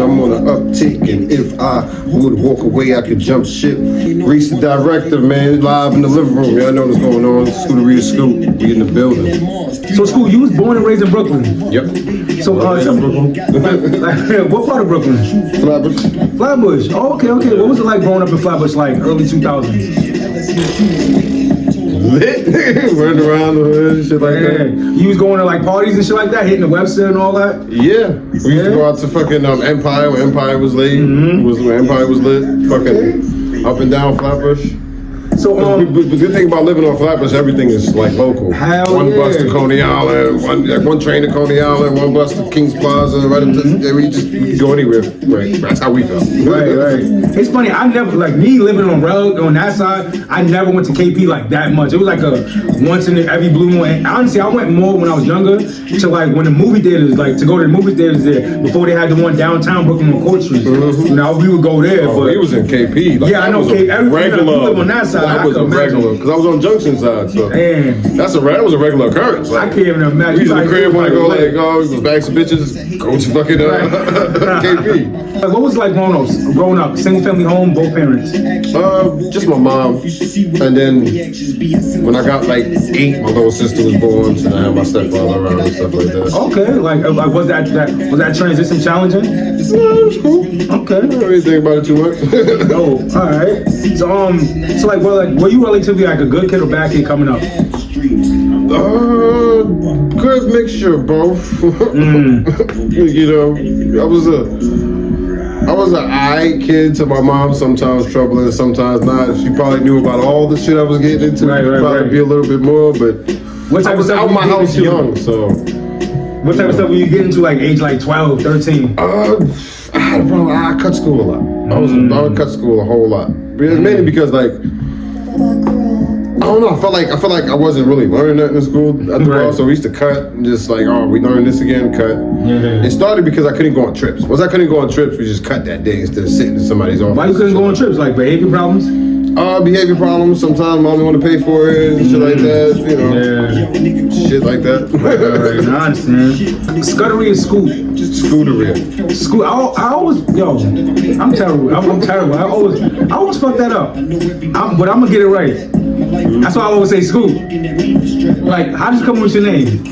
I'm on an uptick, and if I would walk away, I could jump ship. Reese The Director, man, live in the living room. Y'all know what's going on. SCUDERIA SKOOT, we in the building. So, Scoot, you was born and raised in Brooklyn? Yep. So, what part of Brooklyn? Flatbush. Flatbush. Oh, okay. What was it like growing up in Flatbush, like early 2000s? Lit. Running around the hood and shit like that. You was going to like parties and shit like that, hitting the Webster and all that? Yeah. We used to go out to fucking Empire when Empire was late. When Empire was lit. Fucking up and down Flatbush. So, the good thing about living on Flatbush, everything is like local. One bus to Coney Island, one train to Coney Island, one bus to Kings Plaza. Right up to, we just go anywhere. Right, that's how we felt. Right. It's funny. I never me living on that side. I never went to KP like that much. It was like a once in every blue moon. And honestly, I went more when I was younger to like when the movie theaters, like to go to the movie theaters there before they had the one downtown Brooklyn on Court Street. You know, we would go there. Oh, but he was in KP. Like, yeah, I know. Regular. You live on that side. That was a regular, because I was on Junction side, so that was a regular occurrence. Like, I can't even imagine. We used to the crib when I go like, oh, it was bags of bitches, go to fucking KP. What was it like growing up? Single family home, both parents? Just my mom, and then when I got like 8, my little sister was born, so I had my stepfather around and stuff like that. Okay, like was that transition challenging? Yeah, it was cool. Okay, I don't really think about it too much. Oh, all right. So were you relatively like a good kid or bad kid coming up? Good mixture of both. You know, I was an aight kid to my mom, sometimes troubling, sometimes not. She probably knew about all the shit I was getting into. Probably be a little bit more, but I was out my house young, so. What type of stuff were you getting to, like age like 12, 13? I had a problem. I cut school a lot. I would cut school a whole lot. Mainly because like, I don't know. I felt like I wasn't really learning nothing in school after a while, so we used to cut and just like, oh, we learned this again, cut. It started because I couldn't go on trips. Once I couldn't go on trips, we just cut that day instead of sitting in somebody's office. Why you couldn't go on trips? Like behavior problems? Behavior problems. Sometimes mom didn't want to pay for it and shit like that. You know, shit like that. Right, I understand. SCUDERIA SKOOT. SCUDERIA. Scoot. I always, I'm terrible. I'm terrible. I always fuck that up. But I'm gonna get it right. That's why I always say Scoot. Like, how did you come with your name?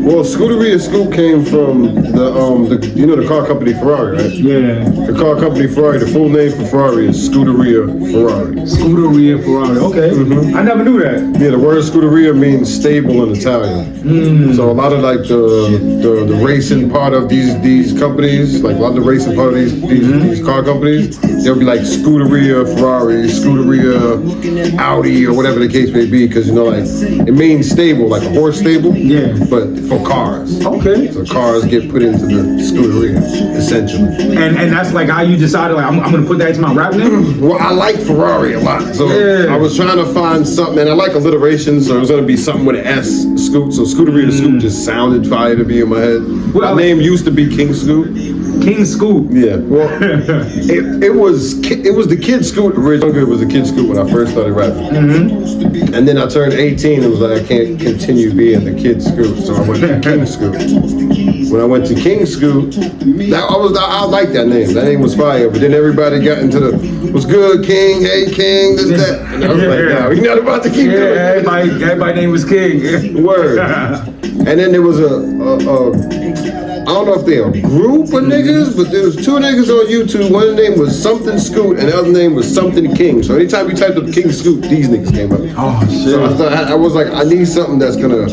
Well, SCUDERIA SKOOT came from the car company Ferrari, right? Yeah. The car company Ferrari. The full name for Ferrari is SCUDERIA Ferrari. SCUDERIA Ferrari. Okay. I never knew that. Yeah, the word SCUDERIA means stable in Italian. So a lot of like the racing part of these companies, like a lot of the racing part of these car companies, they'll be like SCUDERIA Ferrari, SCUDERIA Audi, or whatever the case may be, because like it means stable, like a horse stable. Yeah. But for cars. Okay. So cars get put into the SCUDERIA, essentially. And that's like how you decided, like, I'm gonna put that into my rap name? Well, I like Ferrari a lot, so I was trying to find something, and I like alliteration, so it was gonna be something with an S, Scoot. So SCUDERIA SKOOT just sounded fire to me in my head. My name used to be King Scoot. King Scoot. Yeah. Well, it was the Kid Scoot originally. It was the Kid Scoot when I first started rapping. And then I turned 18 and was like, I can't continue being the Kid Scoot, so I went to King Scoot. When I went to King Scoot, I liked that name. That name was fire. But then everybody got into what's good, King? Hey, King, this, that. And I was like, nah, we're not about to keep doing it. Everybody's name was King. Word. And then there was I don't know if they're a group of niggas, but there was 2 niggas on YouTube. One name was something Scoot, and the other name was something King. So anytime you typed up King Scoot, these niggas came up. Oh shit! So I thought I was like, I need something that's gonna,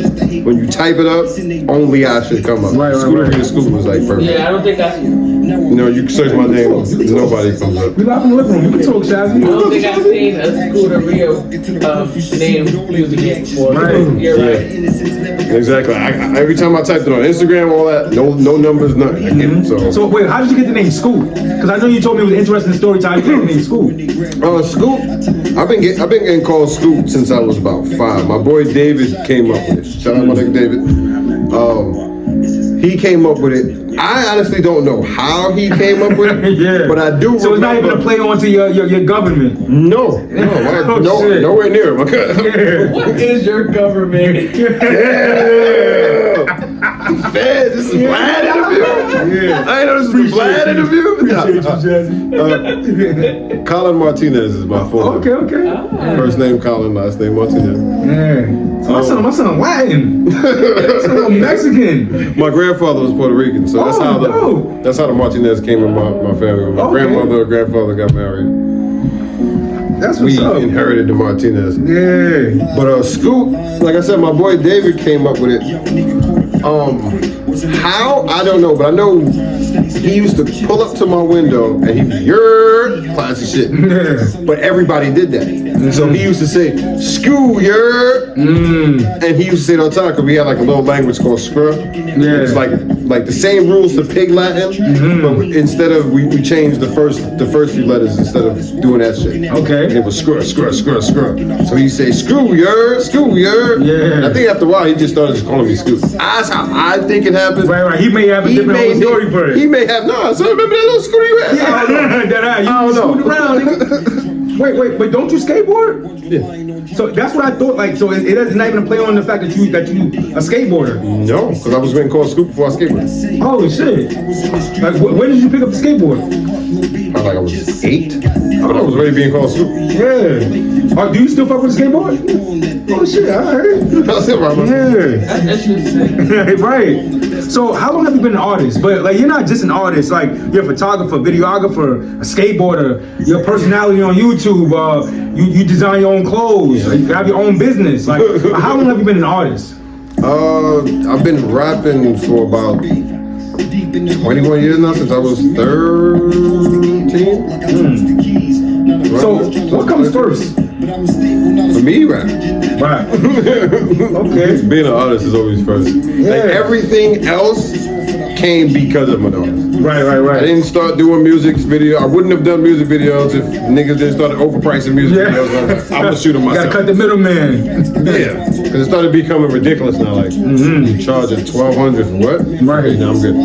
when you type it up, only I should come up. SCUDERIA SKOOT was like perfect. Yeah, I don't think that's. You know, you can search my name, nobody comes up. We live in the living room. You can talk, Shazzy. I don't think I've seen a SCUDERIA name used again before. Right. You're right. Exactly. Every time I typed it on Instagram, all that, no numbers, nothing. I get it, so wait, how did you get the name Scoot? Because I know you told me it was an interesting story to how you get the name Scoot. Scoot. I've been getting called Scoot since I was about 5. My boy David came up with it. Shout out my nigga David. He came up with it. I honestly don't know how he came up with it, but I do. So it's not even a play onto your government. No, nowhere near him. What is your government? Fed, this is Vlad in the Yeah. I ain't know this was a Vlad interview. Appreciate you, Jazzy. Colin Martinez is my full name. Okay. First name Colin, last name Martinez. Yeah. So my son Latin. My son Mexican. My grandfather was Puerto Rican, so that's how the Martinez came in my family. My grandmother and grandfather got married. That's what's up. We inherited the Martinez. Yeah. But Scoot, like I said, my boy David came up with it. How? I don't know, but I know he used to pull up to my window and he'd be, "Yer," classic shit. Yeah. But everybody did that. So he used to say, "Scoo, yer." And he used to say it all the time because we had like a little language called scruh. Yeah. It's like the same rules to Pig Latin, but instead of we changed the first few letters instead of doing that shit. Okay. And it was scruh. So he say, "Screw yer." Yeah. And I think after a while he just started just calling me Scoot. That's how I think it happens. Right. He may have a different whole story for it. He may have So remember that little scooter you had? Yeah. I don't know. Around. Wait. Don't you skateboard? Yeah. So that's what I thought. Like, so it doesn't not even play on the fact that you a skateboarder. No, because I was getting called Scoot before I skateboarded. Holy shit! Like, when did you pick up the skateboard? I was 8. I was already being called Scoot. Yeah. Do you still fuck with the skateboard? Oh shit! Alright. That's it, Robert. Yeah. That's just Right. So how long have you been an artist? But like, you're not just an artist. Like, you're a photographer, videographer, a skateboarder. Your personality on YouTube. You design your own clothes. Like, you have your own business. Like, how long have you been an artist? I've been rapping for about 21 years now, since I was 13. So what comes first? For me, rap. Right. Okay. Being an artist is always first. Like everything else came because of my daughter. Right. I didn't start doing music video. I wouldn't have done music videos if niggas didn't start overpricing music videos. I'm gonna shoot them myself. Gotta cut the middleman. Yeah, because it started becoming ridiculous now. Like you charge at $1,200 for what? Right. No, I'm good.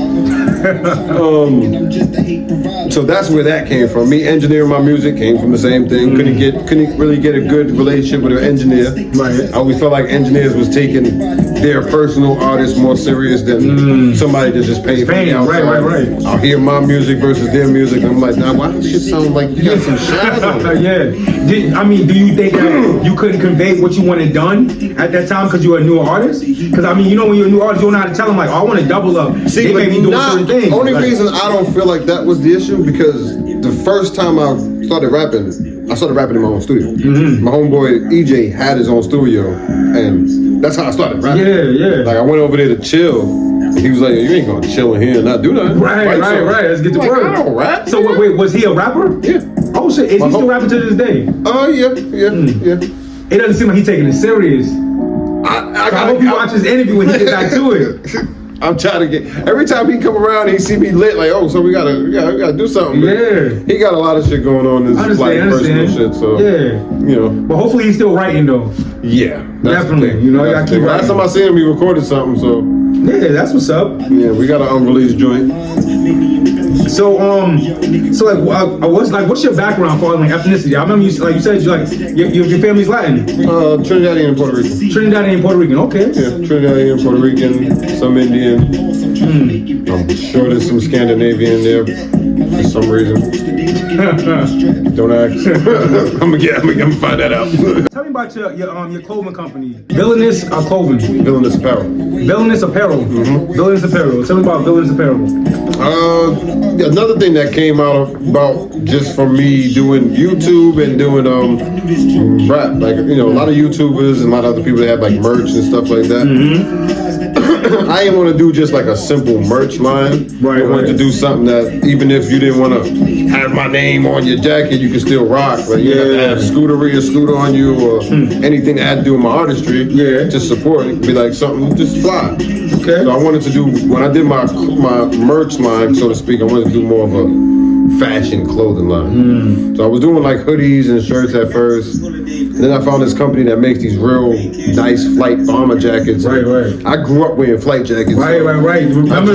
So that's where that came from. Me engineering my music came from the same thing. Couldn't really get a good relationship with an engineer. Right. I always felt like engineers was taking their personal artists more serious than somebody that just paid for me outside. Right. I'll hear my music versus their music. I'm like, nah, why does shit sound like you got some shadow? Yeah. Do you think that you couldn't convey what you wanted done at that time because you were a newer artist? Because when you're a new artist, you don't know how to tell them like, oh, I want to double up. See, they may be doing certain things. Only reason I don't feel like that was the issue because the first time I started rapping in my own studio. My homeboy EJ had his own studio, and that's how I started rapping. Yeah. Like I went over there to chill. And he was like, "You ain't gonna chill in here and not do nothing." Right. Let's get to work. I don't rap. So wait, was he a rapper? Yeah. Oh shit, is he still rapping to this day? Yeah. It doesn't seem like he's taking it serious. I hope you watch his interview when he gets back to it. I'm trying to get. Every time he come around, he see me lit. Like, oh, so we gotta do something. Yeah. He got a lot of shit going on. This like personal shit. So But hopefully he's still writing though. Yeah, definitely. You gotta keep writing. Last time I seen him, he recorded something. So yeah, that's what's up. Yeah, we got an unreleased joint. So what's your background for like ethnicity? I remember you said your family's Latin. Trinidadian and Puerto Rican. Trinidadian and Puerto Rican. Okay. Yeah, Trinidadian, Puerto Rican, some Indian. I'm sure there's some Scandinavian there for some reason. Don't ask. I'm gonna find that out. Tell me about your clothing company. Villainous Clothing. Villainous Apparel. Villainous Apparel. Villainous Apparel. Tell me about Villainous Apparel. Another thing that came out about just from me doing YouTube and doing rap, like a lot of YouTubers and a lot of other people that have like merch and stuff like that. I didn't want to do just like a simple merch line. I wanted to do something that even if you didn't want to have my name on your jacket, you could still rock. Like you have to have SCUDERIA SKOOT on you or anything that had to do with my artistry. Just support it. Be like something just fly. Okay. So I wanted to do, when I did my merch line, so to speak, I wanted to do more of a fashion clothing line. So I was doing like hoodies and shirts at first. And then I found this company that makes these real nice flight bomber jackets. Right. I grew up wearing flight jackets. Right. Remember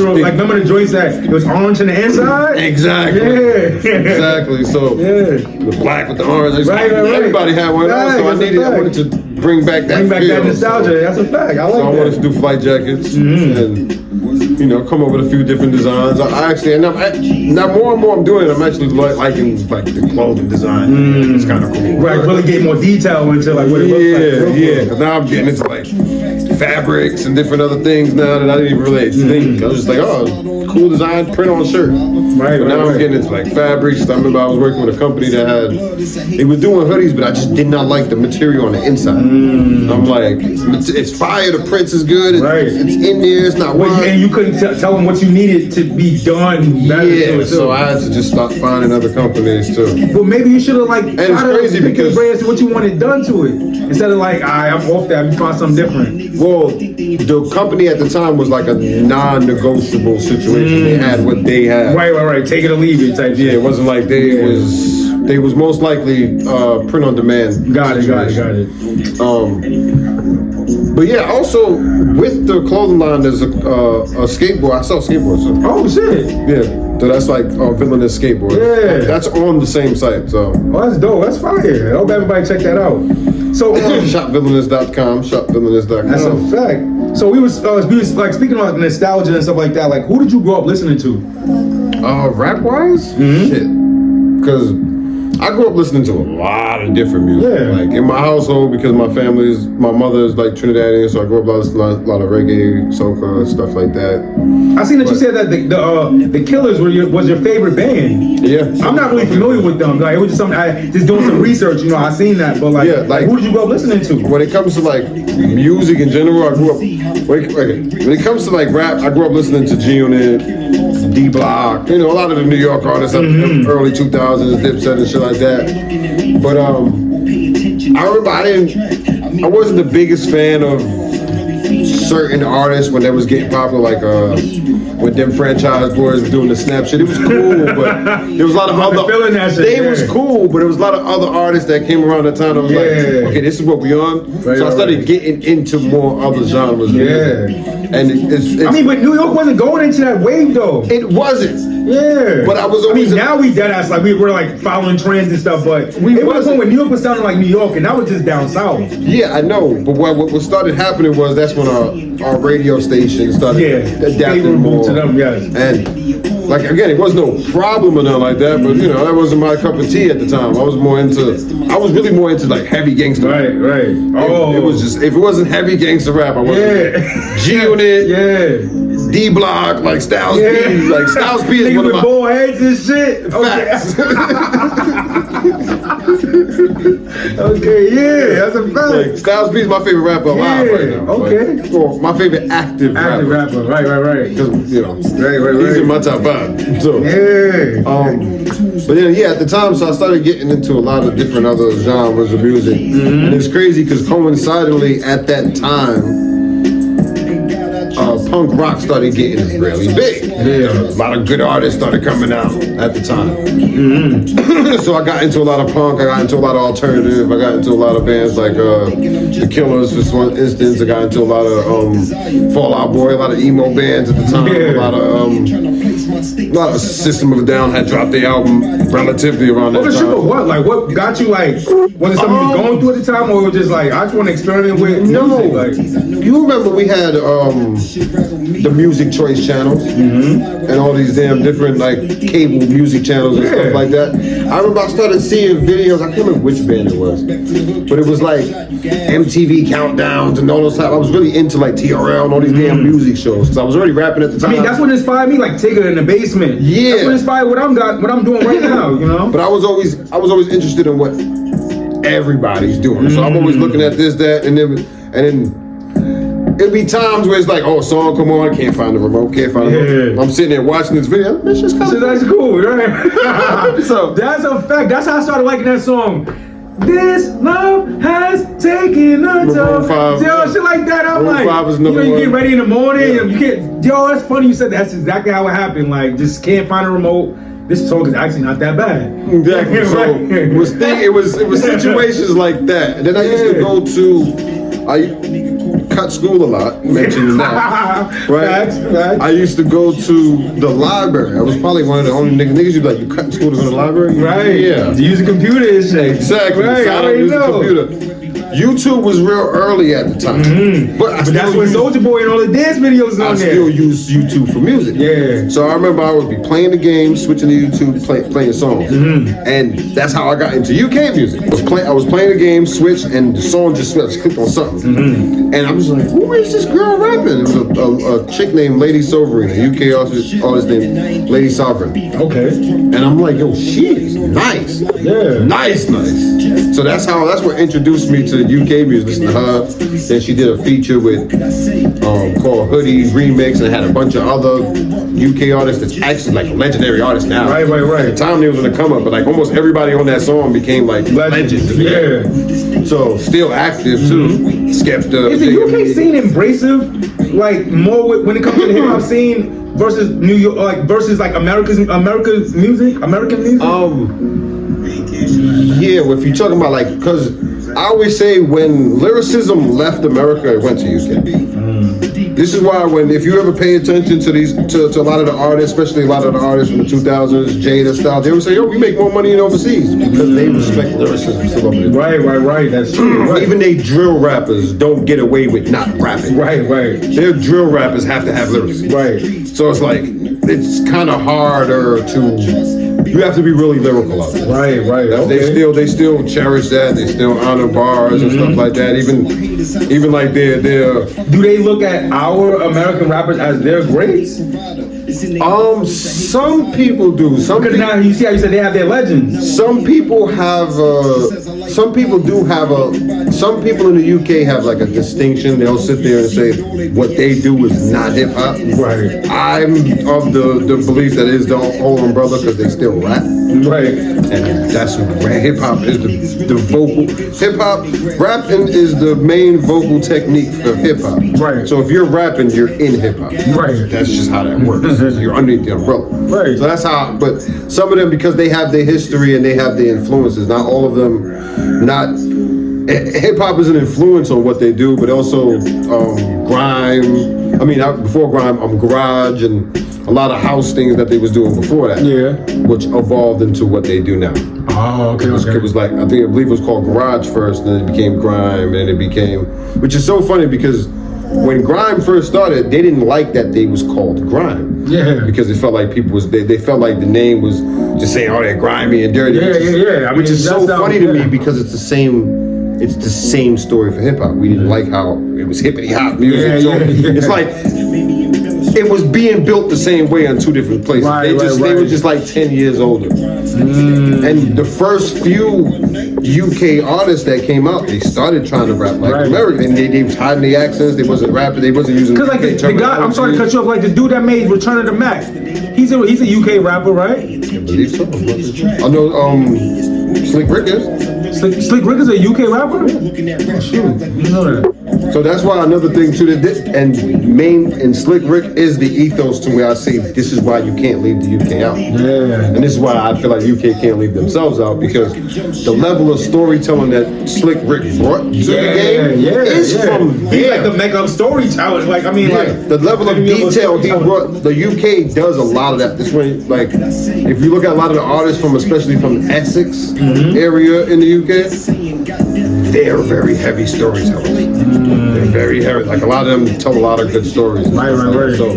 the joints that it was orange on the inside? Exactly. Yeah. Exactly. So the black with the orange. Everybody had one of those. So I wanted to bring back that feel. Bring back that nostalgia. That's a fact. I like that. So I wanted to do flight jackets. And you know, come up with a few different designs. I actually, and now more and more I'm doing it, I'm actually liking like the clothing design. It's kind of cool. Right, really get more detail into like what it looks like. Yeah, because now I'm getting into like fabrics and different other things now that I didn't even really think. I was just like, oh, cool design, print on shirt. Right, but now I'm getting into like fabrics. I remember I was working with a company that they were doing hoodies, but I just did not like the material on the inside. I'm like, it's fire, the prints is good, it's in there, it's not well, and you couldn't tell them what you needed to be done. Yeah, so I had to just start finding other companies too. Well, maybe you should have like and it's crazy because what you wanted done to it instead of like, I'm off that, you find something different. Well, the company at the time was like a non-negotiable situation. They had what they had. Right. Take it or leave it type. Yeah, it wasn't like they was most likely print on demand. Got it. But yeah, also with the clothing line, there's a skateboard. I sell skateboards. So. Oh shit. Yeah, so that's like Villainous Skateboard. Yeah, that's on the same site. So. Oh, that's dope. That's fire. I hope everybody check that out. So shopvillainous.com. Shopvillainous.com. That's a fact. So we was like speaking about nostalgia and stuff like that. Like, who did you grow up listening to? Rap wise, shit. Because I grew up listening to a lot of different music. Yeah. Like in my household, because my mother is like Trinidadian, so I grew up listening to a lot of reggae, soca, stuff like that. I seen that you said that the Killers was your favorite band. Yeah. I'm not really familiar with them. Like it was just something I just doing some research. You know, I seen that, but like who did you grow up listening to? When it comes to like music in general, I grew up. When it comes to like rap, I grew up listening to G-Unit, D-Block, you know, a lot of the New York artists, early 2000s, Dipset and shit like that. But I remember I wasn't the biggest fan of certain artists when they was getting popular, like with them franchise boys doing the snap shit. It was cool, but there was a lot of other. They was cool, but there was a lot of other artists that came around that time. I was like, okay, this is what we on. So I started getting into more other genres. And I mean, but New York wasn't going into that wave though. It wasn't. Yeah. But I was always. now we dead ass like we were like following trends and stuff, but it was when New York was sounding like New York, and that was just down south. Yeah, I know. But what started happening was that's when our radio station started adapting more to them. Yes. And like again, it was no problem or nothing like that. But you know, that wasn't my cup of tea at the time. I was really more into like heavy gangster rap. Right. It was just if it wasn't heavy gangster rap, I wasn't. G-Unit. D-Block, like Styles P. Like Styles P is one of my bald heads and shit. Facts. Okay, that's a fact. Like, Styles P is my favorite rapper alive right now. Okay. Like, well, my favorite active rapper. Right. Because you know, right. He's in my top 5. So but then at the time, so I started getting into a lot of different other genres of music, and it's crazy because coincidentally at that time. Punk rock started getting really big. A lot of good artists started coming out at the time. So I got into a lot of punk, I got into a lot of alternative, I got into a lot of bands like The Killers, for one instance. I got into a lot of Fall Out Boy, a lot of emo bands at the time, a lot of System of a Down had dropped their album relatively around that time. What got you like, was it something you were going through at the time, or was it just like, I just want to experiment with music? Like, you remember we had the Music Choice channels and all these damn different like cable music channels and stuff like that. I remember I started seeing videos, I can't remember which band it was, but it was like MTV countdowns and all those type. I was really into like TRL and all these damn music shows because I was already rapping at the time. I mean, that's what inspired me, like Tigger in the Basement. Yeah. That's what inspired what I'm doing right now, you know? But I was always interested in what everybody's doing. So I'm always looking at this, that, and then it'd be times where it's like, oh, a song come on, I can't find the remote, I'm sitting there watching this video. It's just kind of that's cool, right? So that's a fact. That's how I started liking that song. This love has taken a toll. Shit like that. I'm like, you get ready in the morning and you can't. That's funny you said that. That's exactly how it happened. Like, just can't find a remote. This song is actually not that bad. Exactly. So it was situations like that. And then I used to go to. I cut school a lot, mentioning that, right? Facts. I used to go to the library. I was probably one of the only niggas you'd be like, you cut school to go to the library? Right. Yeah. To use a computer and shit. Exactly. Right, So I don't use a computer. YouTube was real early at the time, but that's when Soulja Boy and all the dance videos is I on there. still use YouTube for music. Yeah. So I remember I would be playing the game, switching to YouTube, playing songs, and that's how I got into UK music. I was playing the game, switched, and the song just switched. I clicked on something, and I'm just like, who is this girl rapping? It was a chick named Lady Sovereign, a UK artist named Lady Sovereign. Okay. And I'm like, yo, she is nice. Yeah. Nice. So that's what introduced me to UK music. Listening to her. Then she did a feature with called Hoodie Remix, and had a bunch of other UK artists that's actually like legendary artists now. Right. At the time they was gonna come up, but like almost everybody on that song became like legends. Yeah. So still active too. Skepta. Is the UK scene embracive, like more when it comes to the hip hop scene versus New York, like versus like American music? Yeah, if you're talking about like, because I always say when lyricism left America, it went to UK. This is why if you ever pay attention to a lot of the artists, especially a lot of the artists from the 2000s, Jada style, they would say, yo, we make more money in overseas because they respect lyricism still over there. Right. That's true. Right. Even they drill rappers don't get away with not rapping. Right. Their drill rappers have to have lyrics. Right. So it's like, it's kind of harder to, you have to be really lyrical out there. Right. They still cherish that. They still honor bars and stuff like that. Even like their. Do they look at our American rappers as their greats? Some people do. Because now you see how you said they have their legends. Some people have. Some people do have some people in the UK have like a distinction. They'll sit there and say what they do is not hip hop. Right. I'm of the belief that it is the whole umbrella because they still rap. Right. And that's where hip hop is the vocal. Hip hop rapping is the main vocal technique for hip hop. Right. So if you're rapping, you're in hip hop. Right. That's just how that works. You're underneath the umbrella. Right. So that's how. But some of them, because they have their history and they have their influences. Not all of them. Hip hop is an influence on what they do, but also grime. I mean, before grime, garage and a lot of house things that they was doing before that. Yeah. Which evolved into what they do now. Oh, okay. It was like, I believe it was called garage first, and then it became grime, and then it became, which is so funny because when grime first started, they didn't like that they was called grime. Yeah. Because it felt like they felt like the name was just saying, oh, they're grimy and dirty. Yeah. Which is so funny to me because it's the same story for hip hop. We didn't like how it was hippity hop music. It's like it was being built the same way on two different places. They were just like 10 years older. And the first few UK artists that came out, they started trying to rap like American. And they was hiding the accents. They wasn't rapping. They wasn't using. Because like the guy, I'm sorry to cut you off. Like the dude that made Return of the Mac, he's a UK rapper, right? I believe so. I know. Slick Rick is. Slick Rick is a UK rapper? Oh, shoot, you know that. So that's why another thing too, and Slick Rick is the ethos to where I say this is why you can't leave the UK out. Yeah. And this is why I feel like UK can't leave themselves out, because the level of storytelling that Slick Rick brought to the game is from there. He's like the mega storyteller. Like, I mean, like the level of detail he brought. The UK does a lot of that. This way, like, if you look at a lot of the artists especially from Essex area in the UK, they're very heavy storytellers. They're very heavy. Like a lot of them tell a lot of good stories. Right. So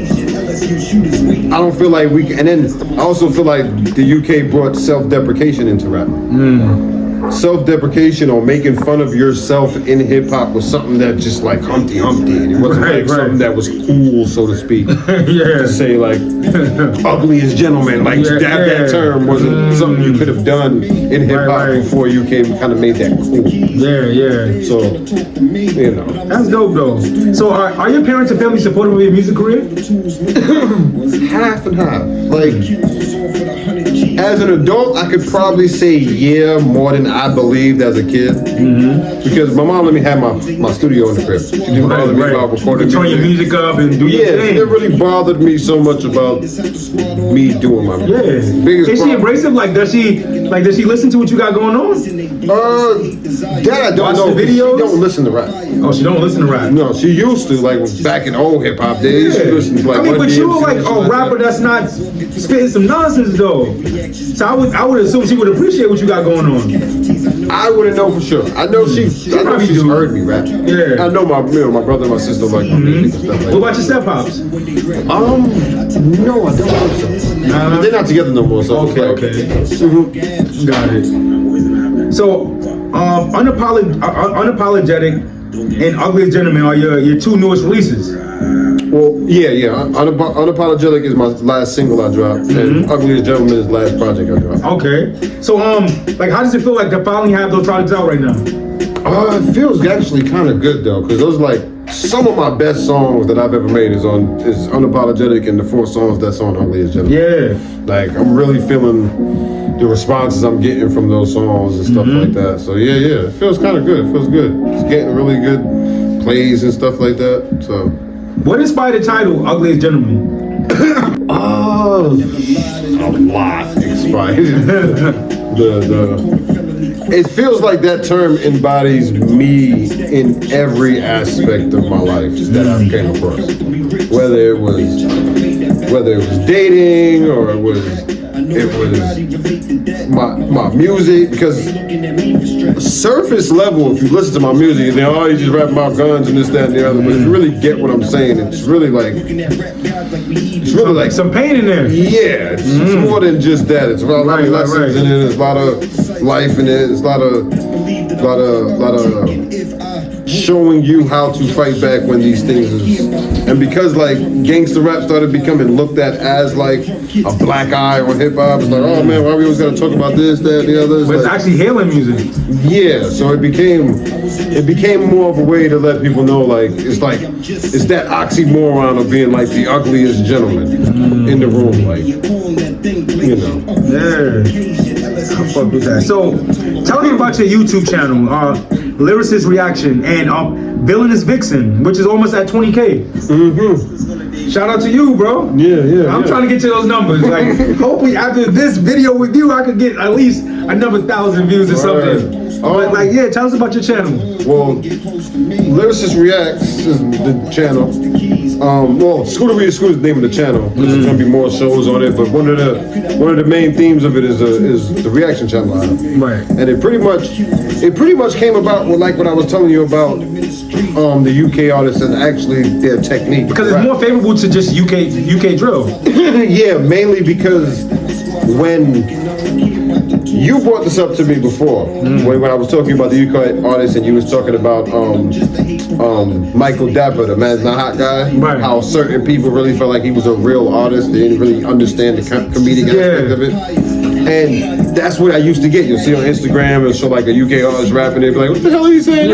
I don't feel like and then I also feel like the UK brought self-deprecation into rap. Self-deprecation or making fun of yourself in hip hop was something that just like Humpty Humpty, and it wasn't something that was cool, so to speak. To say like ugliest gentleman, like that term wasn't something you could have done in hip hop before you kind of made that cool. So you know, that's dope though. So are your parents and family supportive of your music career? Half and half. Like, as an adult, I could probably say more than I believed as a kid. Because my mom let me have my studio in the crib. She didn't bother me about recording turn your music up and do your thing. It never really bothered me so much about me doing my music. Is she abrasive? Like, does she listen to what you got going on? Dad, I don't know. The videos? She don't listen to rap. Oh, she don't listen to rap. No, she used to, like back in old hip hop days. She listened to like. I mean, but you were like a rapper that's not spitting some nonsense though. So I would assume she would appreciate what you got going on. I wouldn't know for sure. I know she's heard me rap. Yeah. I know my brother and my sister like my music and stuff like What about your step-pops? No, I don't think so. Nah. They're not together no more, so Okay. Got it. So, unapologetic and Ugliest Gentleman are your two newest releases. Well, yeah. Unapologetic is my last single I dropped, and Ugliest Gentleman is the last project I dropped. Okay. So, like, how does it feel like to finally have those projects out right now? It feels actually kind of good though, because those like some of my best songs that I've ever made is Unapologetic, and the 4 songs that's on Ugliest Gentleman. Yeah. Like I'm really feeling the responses I'm getting from those songs and stuff like that. So yeah, it feels kind of good. It feels good. It's getting really good plays and stuff like that. So. What inspired the title Ugliest Gentleman? A lot inspired. It feels like that term embodies me in every aspect of my life that I've came across. Whether it was dating or it was my music, because surface level, if you listen to my music, you think, oh, you just rap about guns and this, that, and the other. But if you really get what I'm saying, it's really like some pain in there. Yeah, it's more than just that. It's about a lot of lessons in it. There's a lot of life in it. It's a lot of showing you how to fight back when these things is, and because like gangster rap started becoming looked at as like a black eye on hip hop, it's like, oh man, why we always gotta talk about this, that, and the other? But it's like, actually healing music. Yeah, so it became more of a way to let people know like it's that oxymoron of being like the ugliest gentleman in the room, like, you know. Yeah. I fuck with that. So, tell me about your YouTube channel, Lyricist Reaction, and Villainous Vixen, which is almost at 20K. Shout out to you, bro. Yeah. I'm trying to get to those numbers. Like, hopefully after this video with you, I could get at least another 1,000 views or something. But like, yeah, tell us about your channel. Well, Lyricist Reacts is the channel. SCUDERIA SKOOT is the name of the channel. There's gonna be more shows on it, but one of the main themes of it is the reaction channel. Right. And it pretty much came about with like what I was telling you about the UK artists and actually their technique. Because it's more favorable to just UK drill. Yeah, mainly because when you brought this up to me before, when I was talking about the UK artists, and you was talking about Michael Dapper, the Man's Not Hot guy, right. How certain people really felt like he was a real artist. They didn't really understand the comedic aspect of it. And that's what I used to get. You'll see on Instagram, it'll show like a UK artist rapping, they'll be like, what the hell are you saying?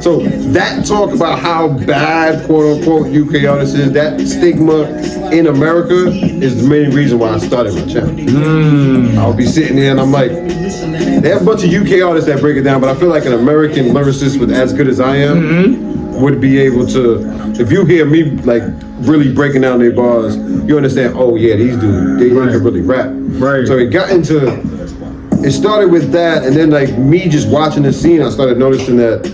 So that talk about how bad, quote unquote, UK artists is, that stigma in America is the main reason why I started my channel. I'll be sitting there and I'm like, they have a bunch of UK artists that break it down, but I feel like an American lyricist with as good as I am would be able to, if you hear me like really breaking down their bars, you understand, oh yeah, these dudes, they can really rap. Right. So it started with that, and then like me just watching the scene, I started noticing that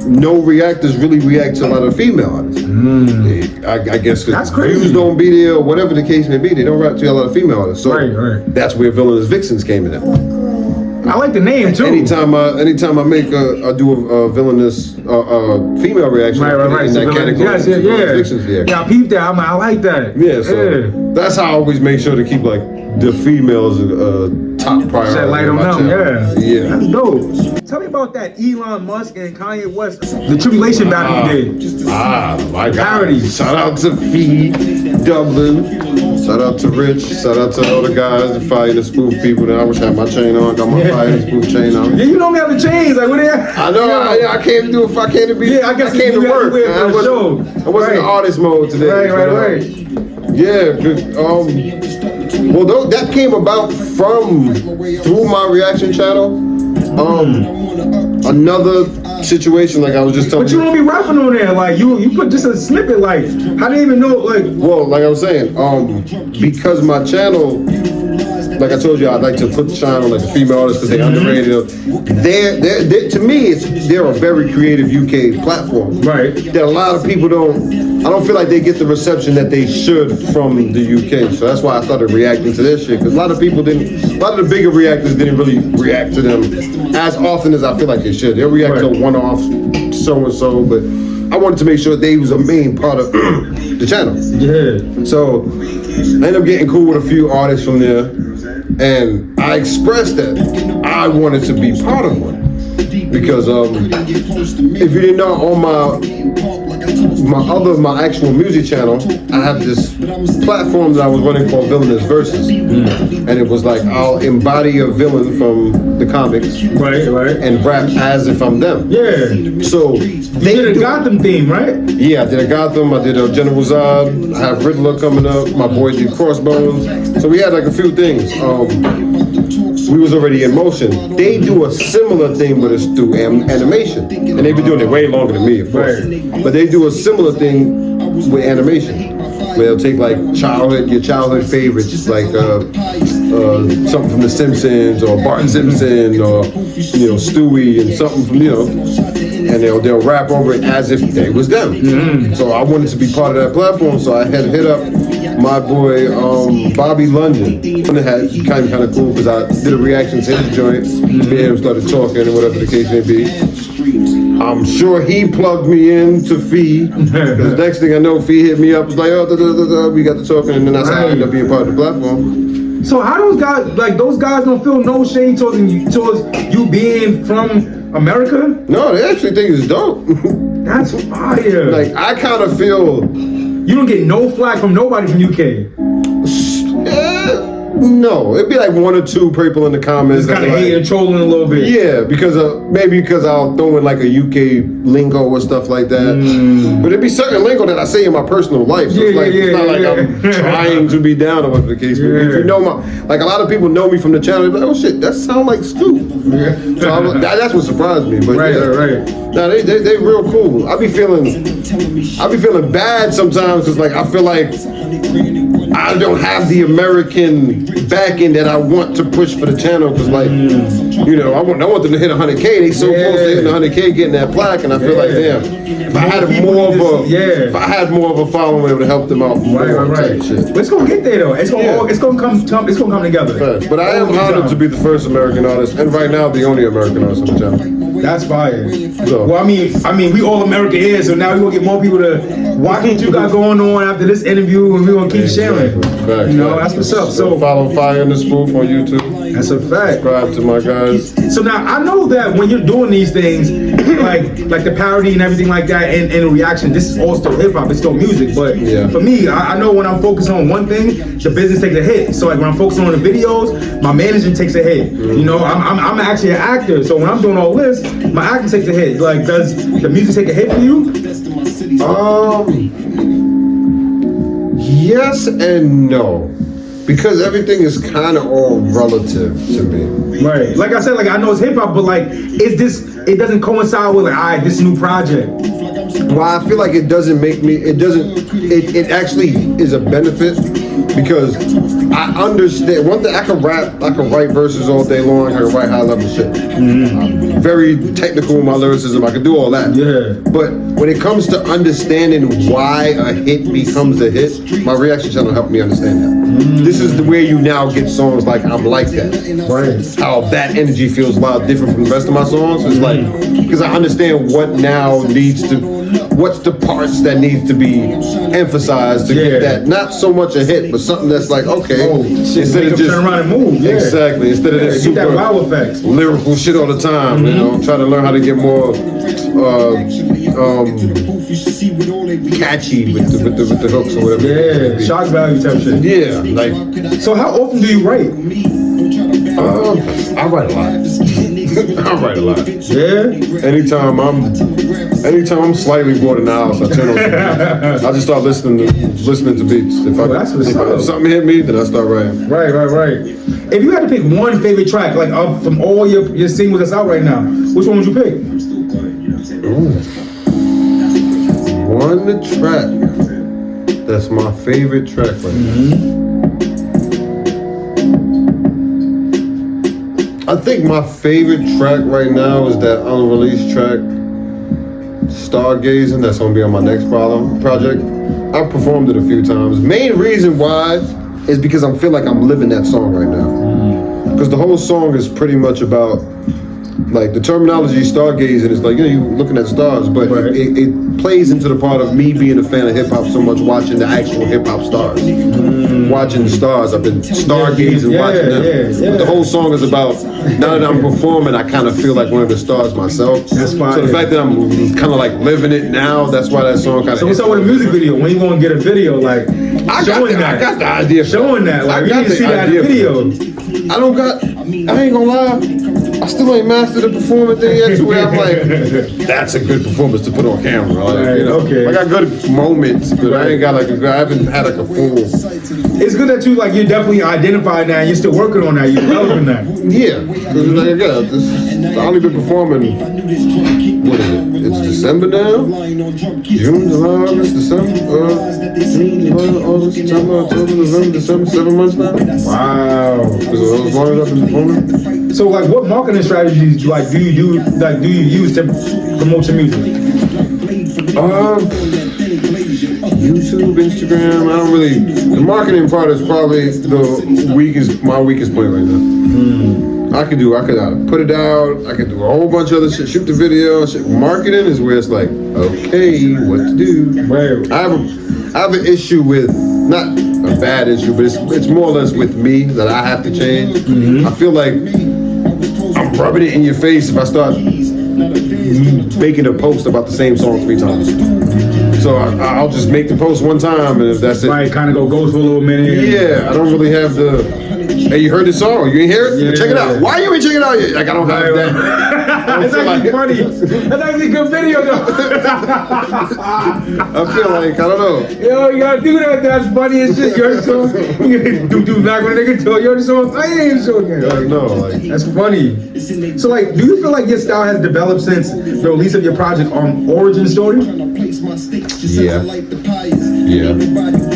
no reactors really react to a lot of female artists. I guess because views don't be there or whatever the case may be, they don't rap to a lot of female artists. So that's where Villainous Vixens came in. I like the name too. Anytime I do a villainous female reaction, right. In that category, Yeah, I peeped that. I like that. Yeah, so that's how I always make sure to keep like the females top priority. Shed light on them. Yeah, that's dope. Tell me about that Elon Musk and Kanye West, the tribulation battle you did. My God. Parody. Shout out to Fee, Dublin. Shout out to Rich. Shout out to all the guys that fire the spoof people. That I wish I had my chain on. Got my fire the spoof chain on. Yeah, you know me have the chains. Like, what are you? I know. I came to I came to be. Yeah, I guess I came to work. I wasn't in artist mode today. Right. Yeah. Well, that came about through my reaction channel. Another situation, like I was just telling you. But you don't be rapping on there, like you put just a snippet, like how do you even know, like? Well, like I was saying, because my channel like I told you, I'd like to put the shine on like the female artists because they're underrated. They're to me, they're a very creative UK platform. Right. That a lot of people I don't feel like they get the reception that they should from the UK. So that's why I started reacting to this shit, because a lot of the bigger reactors didn't really react to them as often as I feel like they should. They'll react to a one-off so-and-so, but I wanted to make sure they was a main part of the channel. Yeah. So I ended up getting cool with a few artists from there, and I expressed that I wanted to be part of one. Because if you didn't know, on my actual music channel, I have this platform that I was running called Villainous Verses, and it was like I'll embody a villain from the comics, right, and rap as if I'm them. Yeah. So they did a Gotham theme, right? Yeah, I did a Gotham. I did a General Zod. I have Riddler coming up. My boy did Crossbones. So we had like a few things. We was already in motion. They do a similar thing, but it's through animation, and they've been doing it way longer than me, of course. Right. But they do a similar thing with animation, where they'll take like your childhood favorites, like something from The Simpsons or Bart Simpson or Stewie and something from and they'll rap over it as if they was them. Mm-hmm. So I wanted to be part of that platform, so I had hit up my boy Bobby London. It had kind of cool because I did a reaction to his joint. Me and him started talking and whatever the case may be. I'm sure he plugged me in to Fee, because next thing I know, Fee hit me up, was like, we got to talking, and then that's how I ended up being part of the platform. So how those guys don't feel no shame towards you being from America? No, they actually think it's dope. That's fire. Like, I kind of feel... You don't get no flack from nobody from UK? No, it'd be like one or two people in the comments. Just kind of hating and trolling a little bit. Yeah, because maybe because I'll throw in like a UK lingo or stuff like that. But it'd be certain lingo that I say in my personal life. So it's not like I'm trying to be down or whatever the case may be. If you know like a lot of people know me from the channel, they're like, oh shit, that sound like Scoot. So that's what surprised me. But right. No, they real cool. I be feeling bad sometimes because like I feel like I don't have the American backing that I want to push for the channel, because like I want them to hit 100K. They so close to hitting 100K, getting that plaque, and I feel like damn, if I had more of a following, it would help them out. Right. Shit. Let's go get there though. It's gonna come together. Right. But I am honored to be the first American artist, and right now the only American artist on the channel. That's fire. So, well, I mean, we all American here, so now we gonna get more people to watch what you got going on after this interview, and we gonna keep sharing. Facts, that's what's up. So follow Fire in the Spoof on YouTube. That's a fact. Subscribe to my guys. So now I know that when you're doing these things, like the parody and everything like that, and the reaction, this is all still hip hop, it's still music. But for me, I know when I'm focused on one thing, the business takes a hit. So like when I'm focusing on the videos, my management takes a hit. I'm actually an actor, so when I'm doing all this, my acting takes a hit. Like, does the music take a hit for you? Yes and no. Because everything is kind of all relative to me. Right. Like I said, like I know it's hip hop, but like, it doesn't coincide with like, all right, this new project. Well, I feel like it actually is a benefit, because I understand one thing. I can write verses all day long. I can write high level shit. I'm very technical in my lyricism. I can do all that. Yeah. But when it comes to understanding why a hit becomes a hit, my reaction channel helped me understand that. This is where you now get songs like I'm Like That. Right. How that energy feels a lot different from the rest of my songs. It's like, because I understand what's the parts that needs to be emphasized to get that, not so much a hit, but something that's like, okay, instead of just turn around and move. Exactly. Instead of this super that wow effects, lyrical shit all the time, try to learn how to get more catchy with the hooks or whatever. Yeah, shock value type shit. Yeah, like. So how often do you write? I write a lot. I write a lot. Yeah. Anytime I'm slightly bored in the house, I turn on. I just start listening to beats. If something hit me, then I start writing. Right. If you had to pick one favorite track, like from all your singles that's out right now, which one would you pick? One track that's my favorite track right now. I think my favorite track right now is that unreleased track, Stargazing. That's gonna be on my next project. I've performed it a few times. Main reason why is because I feel like I'm living that song right now. Because the whole song is pretty much about, like, the terminology stargazing is like, you know, you looking at stars, but it plays into the part of me being a fan of hip hop so much, watching the actual hip hop stars, watching the stars. I've been stargazing, watching them. But the whole song is about, now that I'm performing, I kind of feel like one of the stars myself. That's fine. So the fact that I'm kind of like living it now, that's why that song kind of. So what's up with a music video? When you gonna get a video like I got the idea. Showing that. Like, I got you see the that idea. video. I ain't gonna lie. I still ain't mastered the performance thing yet to where I'm like, that's a good performance to put on camera. Like, you know? Okay. I got good moments, but I ain't got like I haven't had like a full. It's good that you're definitely identified now and you're still working on that, you're developing that. Yeah. Cause like, I only been performing, what is it? It's December now? June, July, August, December, June, July, August, September, October, November, December, 7 months now. Wow. Because as long as I've been performing. So like what marketing strategies do you use to promote your music? YouTube, Instagram. I don't really. The marketing part is probably my weakest point right now. I could put it out. I could do a whole bunch of other shit. Shoot the video. Shit. Marketing is where it's like, okay, what to do. Right. I have an issue with, not a bad issue, but it's more or less with me that I have to change. I feel like I'm rubbing it in your face if I start making a post about the same song 3 times. So I'll just make the post one time, and if that's it. Right, kind of goes for a little minute. Yeah, I don't really have the, hey, you heard this song? You ain't hear it? Yeah. Check it out. Why you ain't check it out yet? Like, I don't have that. That's actually funny. That's actually a good video, though. I feel like, I don't know. Yo, you gotta do that. That's funny as shit. You heard the song? You do back when a nigga tell you heard the song? I ain't sure. That's funny. So, like, do you feel like your style has developed since the release of your project on Origin Story? Yeah.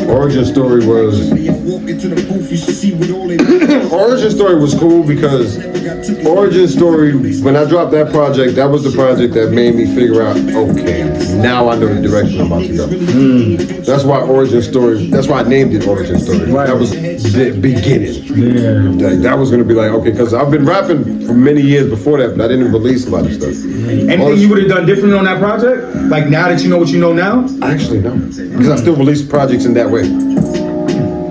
Origin Story was Origin Story was cool because Origin Story, when I dropped that project, that was the project that made me figure out, okay, now I know the direction I'm about to go. That's why Origin Story, that's why I named it Origin Story. Right. That was the beginning. Yeah. That was gonna be like, okay, because I've been rapping for many years before that, but I didn't release a lot of stuff. Anything you would have done different on that project? Like now that you know what you know now? Actually, no, because I still release projects in that way.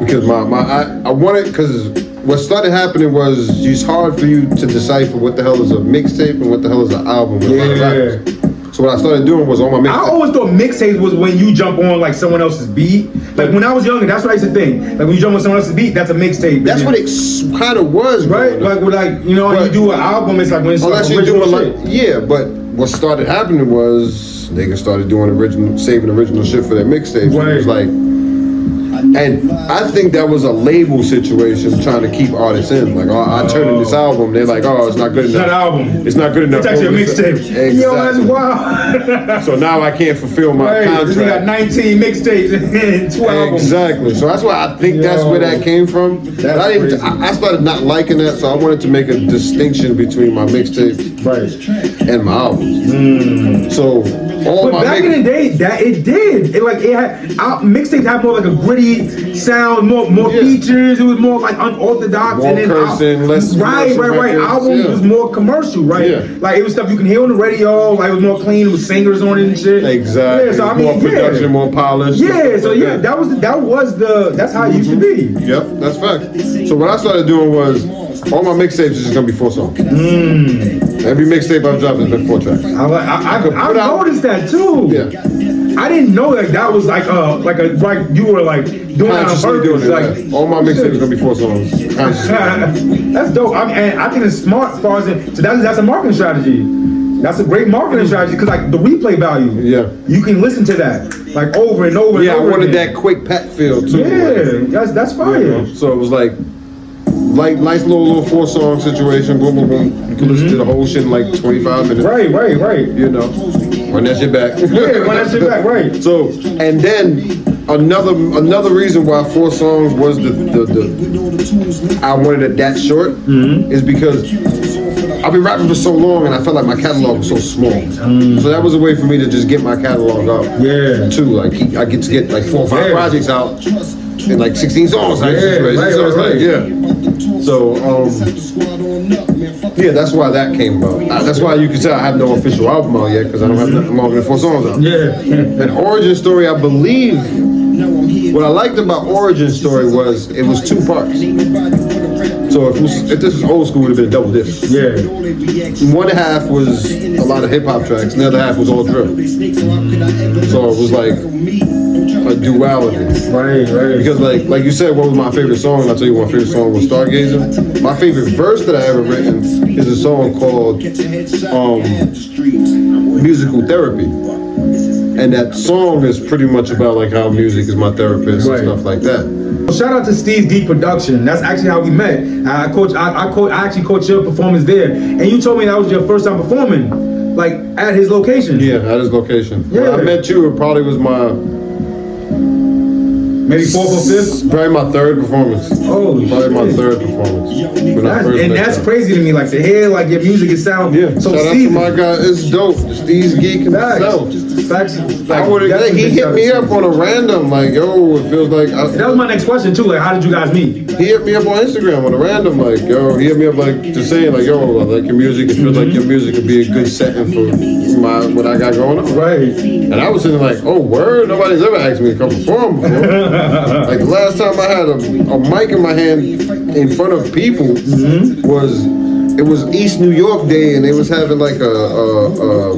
Because I wanted, because what started happening was it's hard for you to decipher what the hell is a mixtape and what the hell is an album with a lot of rappers. So what I started doing was on my mixtape. I always thought mixtapes was when you jump on like someone else's beat. Like when I was younger, that's what I used to think. Like when you jump on someone else's beat, that's a mixtape. That's what it kind of was, right? Like with like you know, when you do an album, it's like when it's unless you're doing like but what started happening was niggas started doing saving original shit for their mixtapes. Right. It was like. And I think that was a label situation trying to keep artists in. Like, I turn in this album, they're like, oh, it's not good enough. It's not an album. It's not good enough. It's actually a mixtape. Exactly. Yo, that's wild. So now I can't fulfill my contract. We got 19 mixtapes and 2 albums. Exactly. So that's why I think that's where that came from. I started not liking that, so I wanted to make a distinction between my mixtapes and my albums. So all my back in the day, it did. It had mixtapes had more like a gritty sound, more features. It was more like unorthodox, more and then cursing, less right. Albums was more commercial, right? Yeah. Like it was stuff you can hear on the radio. Like it was more clean. It was singers on it and shit. Exactly. Yeah, so I mean, more production, more polished. Yeah. So yeah, that's how it used to be. Yep, that's fact. So what I started doing was all my mixtapes is just gonna be 4 songs. Every mixtape I've dropped has been 4 tracks. I noticed that too. Yeah. I didn't know that that was like you were like doing that on purpose. Like all my mixtapes gonna be 4 songs. That's dope. I mean, and I think it's smart as far as so that's a marketing strategy. That's a great marketing strategy because like the replay value. Yeah. You can listen to that like over and over. Yeah, and over I wanted again. that quick pack feel too. Yeah, that's fire. You know? So it was like nice little 4-song situation. Boom, boom, boom. You can listen to the whole shit in like 25 minutes. Right. You know, run that shit back. Run that shit back. Right. So and then another reason why 4 songs was the I wanted it that short is because I've been rapping for so long, and I felt like my catalog was so small. So that was a way for me to just get my catalog up. Yeah. Too, like I get to get like 4 or 5 projects out and like 16 songs. Right. Yeah. So yeah, that's why that came about. That's why you can tell I have no official album out yet because I don't have nothing longer than 4 songs out. Yeah. And Origin Story, I believe. What I liked about Origin Story was it was 2 parts. So if this was old school, it would have been a double disc. Yeah. One half was a lot of hip hop tracks, and the other half was all drill. So it was like a duality. Right. Because like you said, what was my favorite song? I'll tell you, my favorite song was Stargazer. My favorite verse that I ever written is a song called Musical Therapy. And that song is pretty much about like how music is my therapist and stuff like that. Shout out to Steve's Geek Production. That's actually how we met. I actually coached your performance there, and you told me that was your first time performing, like at his location. Yeah, at his location. Yeah. When I met you, it probably was my maybe 4th or 5th. Probably my 3rd performance. Holy Probably shit. my 3rd performance. That's crazy to me. Like to hear like your music, it sounds so shout out to my guy. It's dope. Steve's Geek himself. Facts. He hit me up on a random, like, yo, it feels like. That was my next question too. Like, how did you guys meet? He hit me up on Instagram on a random, like, yo. He hit me up like just saying, like, yo, I like your music. It feels like your music could be a good setting for what I got going on. Right. And I was sitting like, oh, word. Nobody's ever asked me to come perform before. Like the last time I had a mic in my hand in front of people it was East New York Day, and they was having like a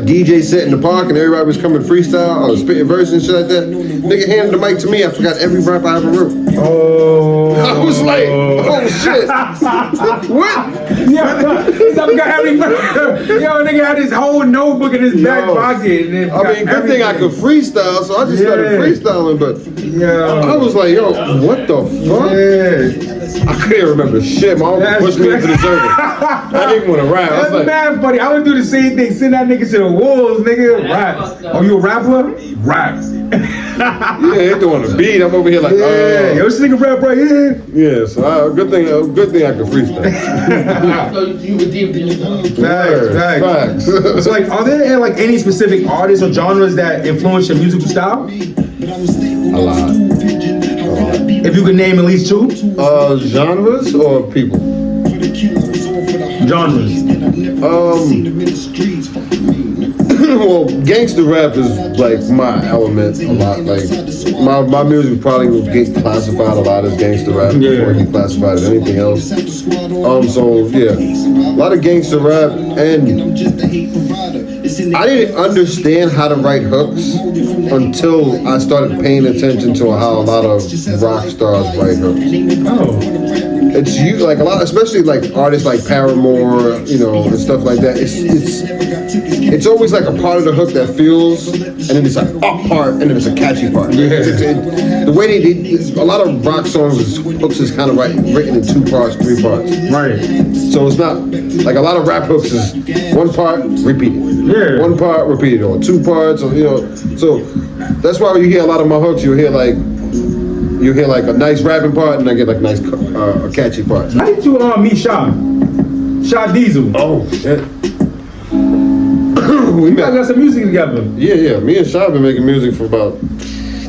DJ set in the park, and everybody was coming freestyle, spitting verses and shit like that. Nigga handed the mic to me. I forgot every rap I ever wrote. Oh. I was like, oh shit. What? Yo, nigga had his whole notebook in his back pocket. And I mean, good thing I could freestyle, so I just started freestyling. But I was like, yo, what the fuck? Yeah. I couldn't remember shit. My uncle pushed me into the circle. I didn't want to rap. That's mad funny. I would do the same thing. Send that nigga to the wolves, nigga. Rap. Oh, you a rapper? Rap. Yeah, they doing a beat. I'm over here like, yo, this nigga rap right here. Yeah, so good thing I could freestyle. So you were deep in yourself. Facts. So like, are there like any specific artists or genres that influence your musical style? A lot. If you could name at least 2. Genres or people? Genres. Well, gangster rap is like my element a lot. Like my music probably would get classified a lot as gangster rap before it get classified as anything else. So yeah, a lot of gangster rap, and I didn't understand how to write hooks until I started paying attention to how a lot of rock stars write hooks. Oh. It's like a lot, especially like artists like Paramore, and stuff like that. It's always like a part of the hook that feels, and then it's like up part, and then it's a catchy part. The way a lot of rock songs, hooks is kind of written in 2 parts, 3 parts. Right. So it's not like a lot of rap hooks is 1 part, repeat it. Yeah. 1 part, repeat it, or 2 parts, or So that's why when you hear a lot of my hooks, you hear like a nice rapping part, and I get like a nice a catchy part. How did you meet Sha Diesel? Oh shit. We got some music together. Yeah. Me and Sha been making music for about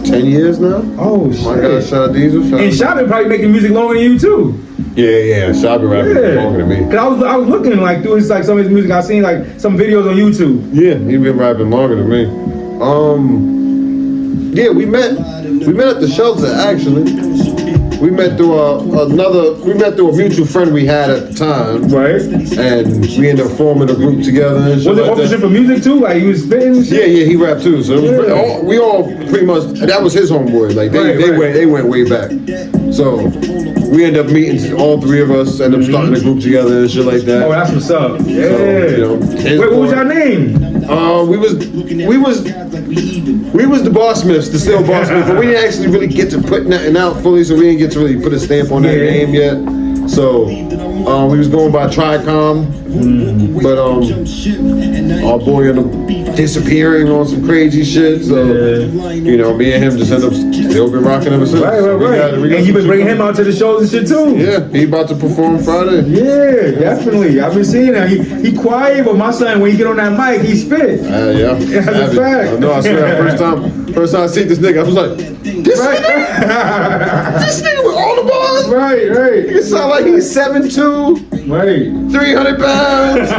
10 years now. Oh shit. My guy Sha Diesel. And Sha been probably making music longer than you too. Yeah. Sha been rapping longer than me. Cause I was looking like through some of his music. I seen like some videos on YouTube. Yeah, he been rapping longer than me. Yeah, we met at the shelter actually. We met through a mutual friend we had at the time. Right. And we ended up forming a group together and shit. Was it audition for music too? Like he was spitting and shit? Yeah, he rapped too. So we all pretty much, that was his homeboy. Like they went way back. So we ended up meeting, all 3 of us, ended up starting a group together and shit like that. Oh, that's what's up. Yeah. So, wait, what was your name? We was the Boss Smiths, the still Boss Smiths, but we didn't actually really get to put nothing out fully, so we didn't get to really put a stamp on that name yet. So we was going by Tricom, but our boy ended up disappearing on some crazy shit. So you know, me and him just end up still been rocking ever since. Right. And you been bringing him out to the shows and shit too. Yeah, he about to perform Friday. Yeah, definitely. I've been seeing him. He quiet, but my son, when he get on that mic, he spit. Yeah. That's a fact. I know. I swear, first time I see this nigga, I was like, this nigga with all the bars. Right. It sound like he's 7'2", Right. 300 pounds.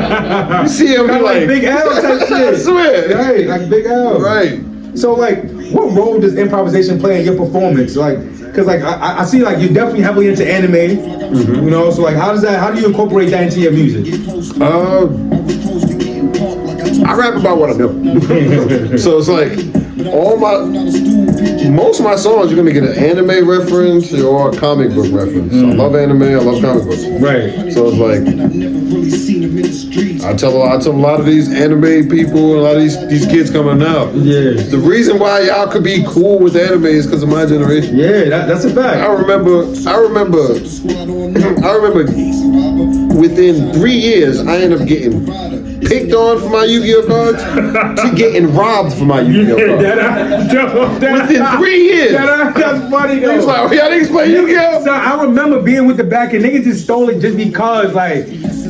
You see him, he like Big L type shit. I swear. Right, like Big L. Right. So like, what role does improvisation play in your performance? Like, cause like I see like you're definitely heavily into anime. You know, so like how do you incorporate that into your music? I rap about what I do. So it's like most of my songs you're gonna get an anime reference or a comic book reference. I love anime, I love comic books. Right. So it's like I tell a lot of these anime people and a lot of these kids coming out. Yeah. The reason why y'all could be cool with anime is because of my generation. Yeah, that's a fact. I remember within 3 years I ended up getting picked on for my Yu-Gi-Oh cards to getting robbed for my Yu-Gi-Oh cards. Within 3 years. That's funny though. He's like, oh, y'all niggas play Yu-Gi-Oh? So I remember being with the back and niggas just stole it just because like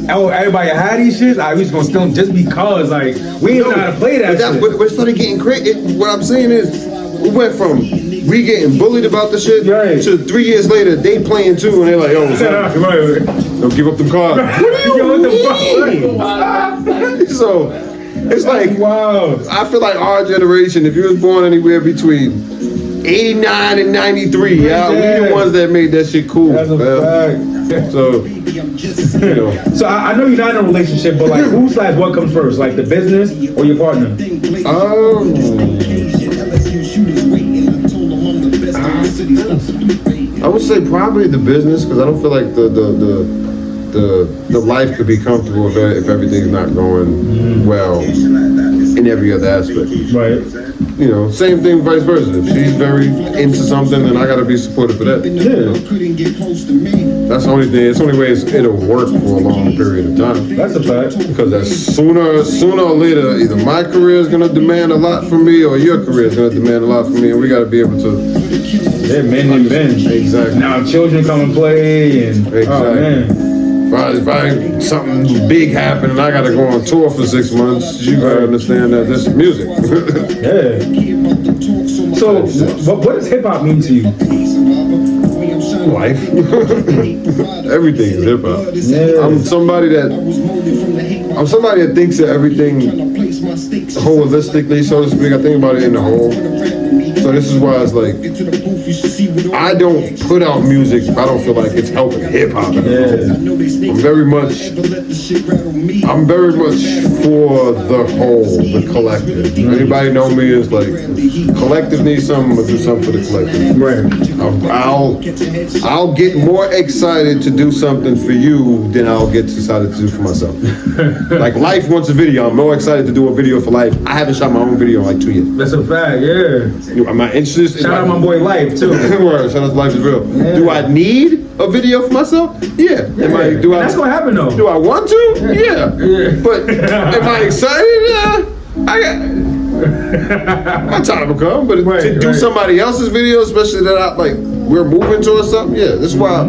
everybody had these shits. I was gonna steal them just because like we didn't know how to play that shit. But it's funny getting crazy. What I'm saying is we went from we getting bullied about the shit to 3 years later they playing too and they're like, yo, don't give up them cards. What do you mean? So it's like, wow. I feel like our generation, if you was born anywhere between 89 and 93, we the ones that made that shit cool. That's a fact. So, you know. So I know you're not in a relationship, but like what comes first? Like the business or your partner? I would say probably the business, because I don't feel like the life could be comfortable if everything's not going well in every other aspect. Right. You know, same thing vice versa. If she's very into something, then I gotta be supportive for that. Yeah. That's the only thing. It's the only way it'll work for a long period of time. That's a fact. Because sooner or later, either my career is gonna demand a lot from me, or your career is gonna demand a lot from me, and we gotta be able to. Yeah, men and men. Exactly. Now children come and play, and exactly. Oh, man. If I something big happened and I gotta go on tour for 6 months, you gotta understand that this is music. Yeah. So, what does hip hop mean to you? Life. Everything is hip hop. Yeah. I'm somebody that thinks of everything holistically, so to speak. I think about it in the whole. So this is why it's like I don't put out music if I don't feel like it's helping hip hop. I'm very much for the whole, the collective. Anybody know me is like collective needs something, I'll do something for the collective. Right. I'll get more excited to do something for you than I'll get excited to do for myself. Like Life wants a video. I'm more excited to do a video for Life. I haven't shot my own video in like 2 years. That's a fact, yeah. Am I interested? Shout out my boy Life too. Word, shout out to Life is Real. Yeah. Do I need a video for myself? Yeah. That's gonna happen though. Do I want to? Yeah. But am I excited? My time will come. But to do somebody else's video, especially that we're moving towards something, this is why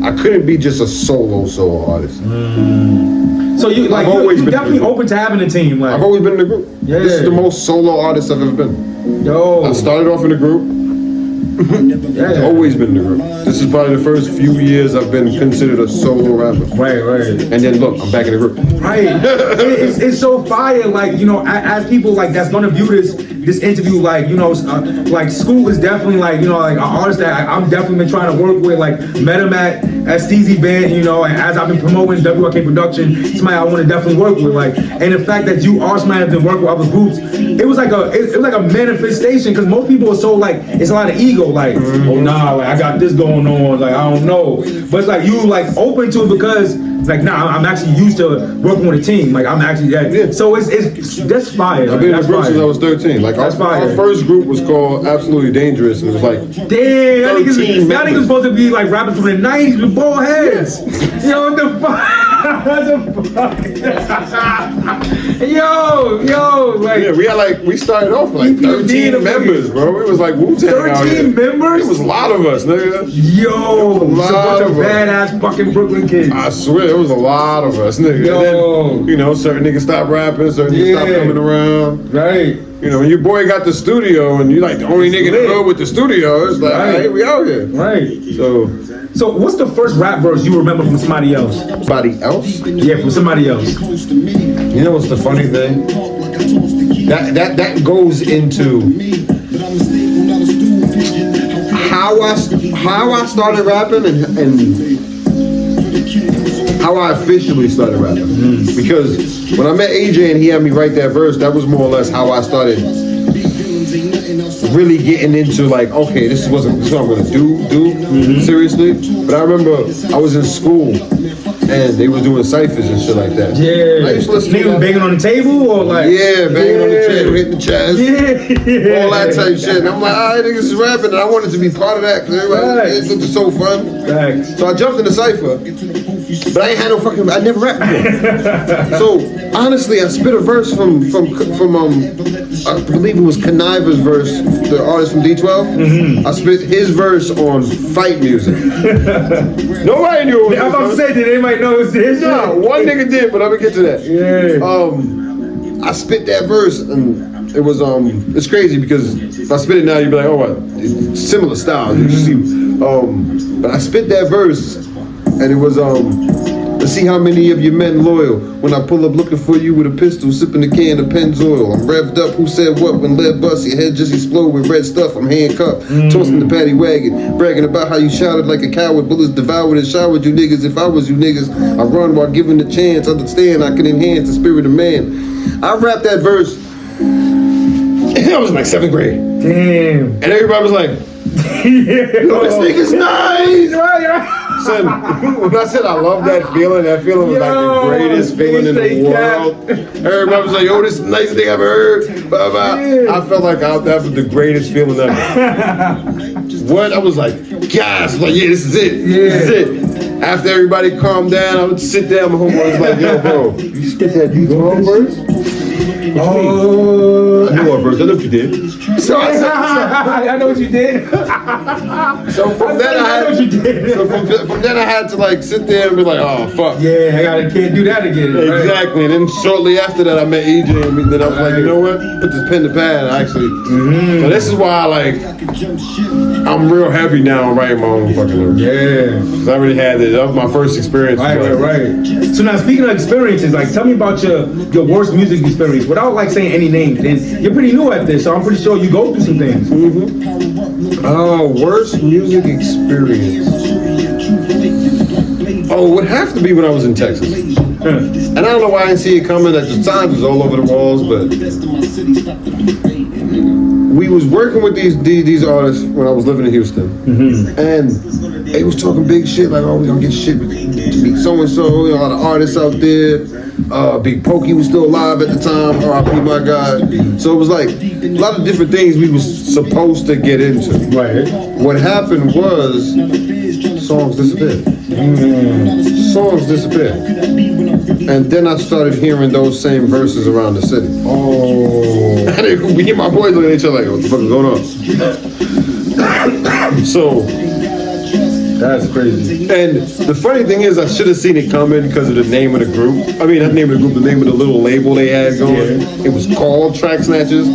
I couldn't be just a solo artist. So you're definitely open to having a team. Like I've always been in a group. Yeah. This is the most solo artist I've ever been. Yo. I started off in a group. I've always been in a group. This is probably the first few years I've been considered a solo rapper. Right. And then look, I'm back in the group. Right. It's so fire. Like, you know, as people like that's gonna view this interview, like, you know, like Scoot is definitely like, you know, like an artist that I'm definitely been trying to work with. Like met him at Steezy event, you know, and as I've been promoting W.Y.K production, somebody I want to definitely work with. Like, and the fact that you are somebody that's been working with other groups, it was like a manifestation, because most people are so like it's a lot of ego. Like, oh nah, like I got this going on, like I don't know. But it's like you like open to it because Like, nah, I'm actually used to working with a team. Like, I'm actually that. Yeah. So it's that's fire. I've been in a That's group fire. since I was 13. Like That's our fire. first group was called Absolutely Dangerous, and it was like Damn, y'all 13 niggas members. supposed to be like rapping from the 90s with bald heads. Yo, what the fuck? What the fuck? Yo, like. Yeah, we started off like EPMD 13 members, bro. It was like Wu-Tang out here. 13 members? It was a lot of us, nigga. Yo, It was it's a bunch of of us. badass fucking Brooklyn kids. I swear, it was a lot of us, nigga. Yo. And then, you know, certain niggas stopped rapping, certain niggas stopped Yeah. coming around. Right. You know, when your boy got the studio and you like the only nigga in the hood with the studio, it's like, Right. hey, we out here. Right. So, So what's the first rap verse you remember from somebody else? somebody else? Yeah, from somebody else. You know what's the funny thing? That goes into how I started rapping and how I officially started rapping. Because when I met AJ and he had me write that verse, that was more or less how I started really getting into like, okay, this is what I'm gonna do seriously. But I remember I was in school and they was doing ciphers and shit like that. Yeah. I used to listen to Niggas that. banging on the table or like? Yeah, banging on the table, hitting the chest. Yeah. All that type shit. And I'm like, all right, niggas is rapping, and I wanted to be part of that because Right. it looked so fun. Facts. So I jumped in the cypher, but I ain't had no fucking, I never rapped before. So honestly, I spit a verse from I believe it was Conniva's verse, the artist from D12. I spit his verse on fight music. Nobody knew it was I'm about to his verse. say, did anybody know it's his? Nah, one nigga did, but I'm gonna get to that. Yeah. I spit that verse and it was it's crazy because if I spit it now you'd be like, oh what, it's similar style. You see, but I spit that verse and it was let's see how many of you men loyal when I pull up looking for you with a pistol, sipping a can of Pennzoil. I'm revved up, who said what when lead bust, your head just explode with red stuff. I'm handcuffed, tossing the paddy wagon, bragging about how you shouted like a coward, bullets devoured and showered you niggas. If I was you niggas, I run while given the chance, understand I can enhance the spirit of man. I rapped that verse, I was in like 7th grade, Damn. and everybody was like, yo, this nigga's nice. Right. Son, when I said I love that feeling was like the greatest feeling in the world. Everybody was like, yo, this is the nicest thing I've ever heard. Blah, blah. Yeah. I felt like that was the greatest feeling ever. What? I was like, gosh, like, yeah, this is it. This is it. After everybody calmed down, I would sit down, my homeboy was like, yo, bro, you spit that D12 verse? Oh. I knew what verse, I know what you did. So I said, I know what you did. so from then I know what you did. had, so from then I had to like sit there and be like, oh fuck. Yeah, can't do that again. Right? Exactly, and then shortly after that, I met EJ, and then I was like, you know what? Put this pen to pad, actually. So this is why, I'm real heavy now on writing my own fucking lyrics. Yeah. Because I already had it. That was my first experience. Right. So now, speaking of experiences, like, tell me about your worst music experience without like saying any names. And you're pretty new at this, so I'm pretty sure you go through some things. Worst music experience. Oh, it would have to be when I was in Texas. And I don't know why I didn't see it coming. At the time, it was all over the walls, but we was working with these artists when I was living in Houston, and they was talking big shit like, oh, we gonna get shit to be so and so. A lot of artists out there. Big Pokey was still alive at the time. R.I.P. my God. So it was like a lot of different things we was supposed to get into. Right. What happened was songs disappeared. Songs disappeared. And then I started hearing those same verses around the city. Oh. And me and my boys looking at each other like, what the fuck is going on? So, that's crazy. and the funny thing is, I should have seen it coming because of the name of the group. I mean, not the name of the group, the name of the little label they had going. Yeah. It was called Track Snatchers.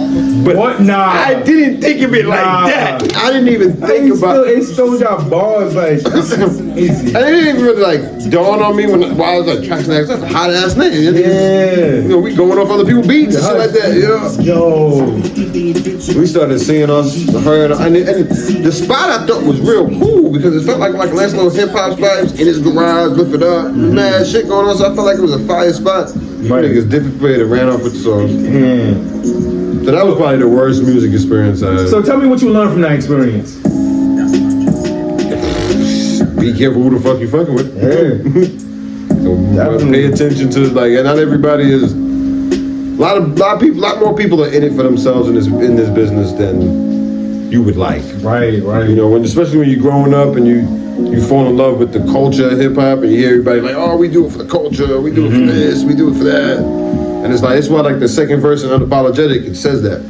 But What? Nah. I didn't think of it like that. I didn't even think about it. It still got bars like this is easy. And it didn't even really like dawn on me while I was like, Track Snatchers, that's a hot ass name. Yeah. You know, we going off other people's beats and shit like that. Yeah. Yo. We started seeing us, heard, and the spot I thought was real cool because it felt like a nice little hip hop spot. It was in his garage, lifted up, mad shit going on. So I felt like it was a fire spot. Right. Niggas different and ran off with the songs. So that was probably the worst music experience I had. So tell me what you learned from that experience. Be careful who the fuck you fucking with. Yeah. Definitely. Pay attention to like, and not everybody is. A lot more people are in it for themselves in this business than you would like. Right. You know, especially when you're growing up and you fall in love with the culture of hip hop, and you hear everybody like, oh, we do it for the culture, we do it for this, we do it for that, and it's why like the second verse in Unapologetic, it says that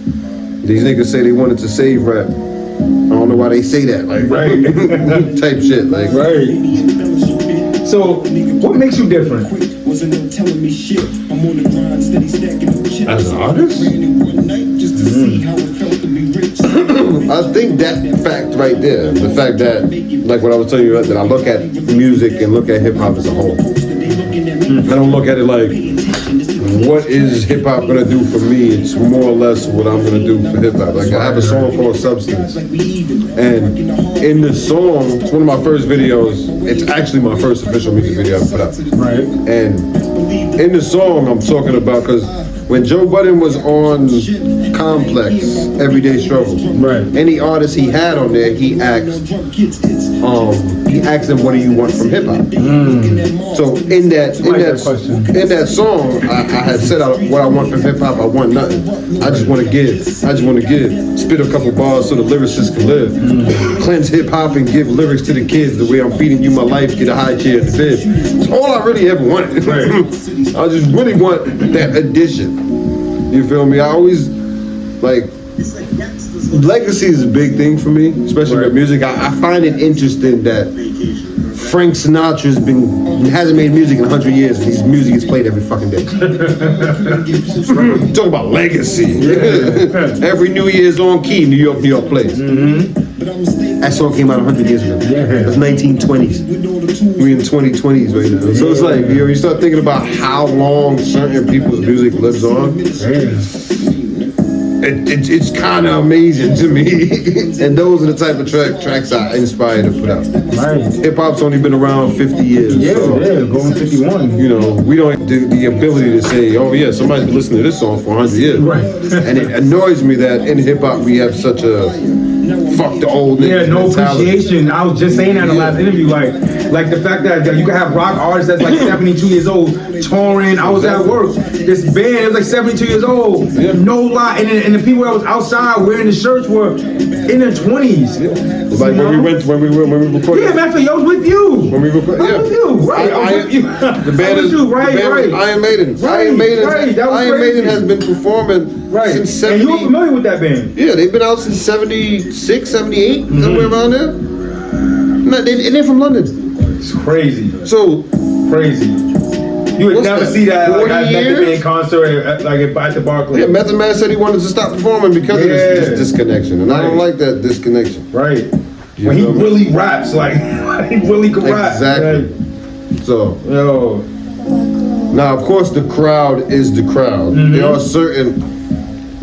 these niggas say they wanted to save rap. I don't know why they say that, like type shit, like right. So, what makes you different? As an artist? I think that fact right there, the fact that, like what I was telling you, that I look at music and look at hip hop as a whole. I don't look at it like, what is hip hop gonna do for me? It's more or less what I'm gonna do for hip hop. Like I have a song called Substance, and in the song, it's one of my first videos. It's actually my first official music video I put out. Right. And in the song, I'm talking about because when Joe Budden was on Complex, Everyday Struggle, right. Any artist he had on there, he asked him, "What do you want from hip hop?" So in that song, I had said what I want from hip hop. I want nothing. I just want to give. Spit a couple bars so the lyricists can live. Cleanse hip hop and give lyrics to the kids the way I'm feeding you my life. Get a high chair at the bib. It's all I really ever wanted. Right. I just really want that addition. You feel me? I always like. Legacy is a big thing for me, especially with music. I find it interesting that Frank Sinatra's hasn't made music in 100 years, and his music is played every fucking day. Talk about legacy. Yeah. Every New Year's on key, New York plays. That song came out 100 years ago. That's 1920s. We're in 2020s right now. So it's like, you start thinking about how long certain people's music lives on. It's kind of amazing to me. And those are the type of tracks I inspire to put out. Right. Hip hop's only been around 50 years. Going 51. You know, we don't have the ability to say, oh yeah, somebody's been listening to this song for 100 years. Right. And it annoys me that in hip hop we have such a fuck the old niggas no mentality. appreciation. I was just saying that in the last interview, like the fact that you can have rock artists that's like 72 years old touring. I was at work. This band it was like 72 years old. No lie, and the people that was outside wearing the shirts were in their 20s. Like when we recorded. Yeah, man, I was with you. When we recorded, I was with you, right? I was with you. The band is right. Iron Maiden. Iron Maiden has been performing since 70. And you were familiar with that band? Yeah, they've been out since 76, 78, somewhere around there. And they're from London. It's crazy. So crazy. You would never see that like at Method Man concert at the Barclays. Yeah, Method Man said he wanted to stop performing because of this disconnection, and I don't like that disconnection. Right. When he really raps, like he really can rap. Exactly. So. Now, of course, the crowd is the crowd. There are certain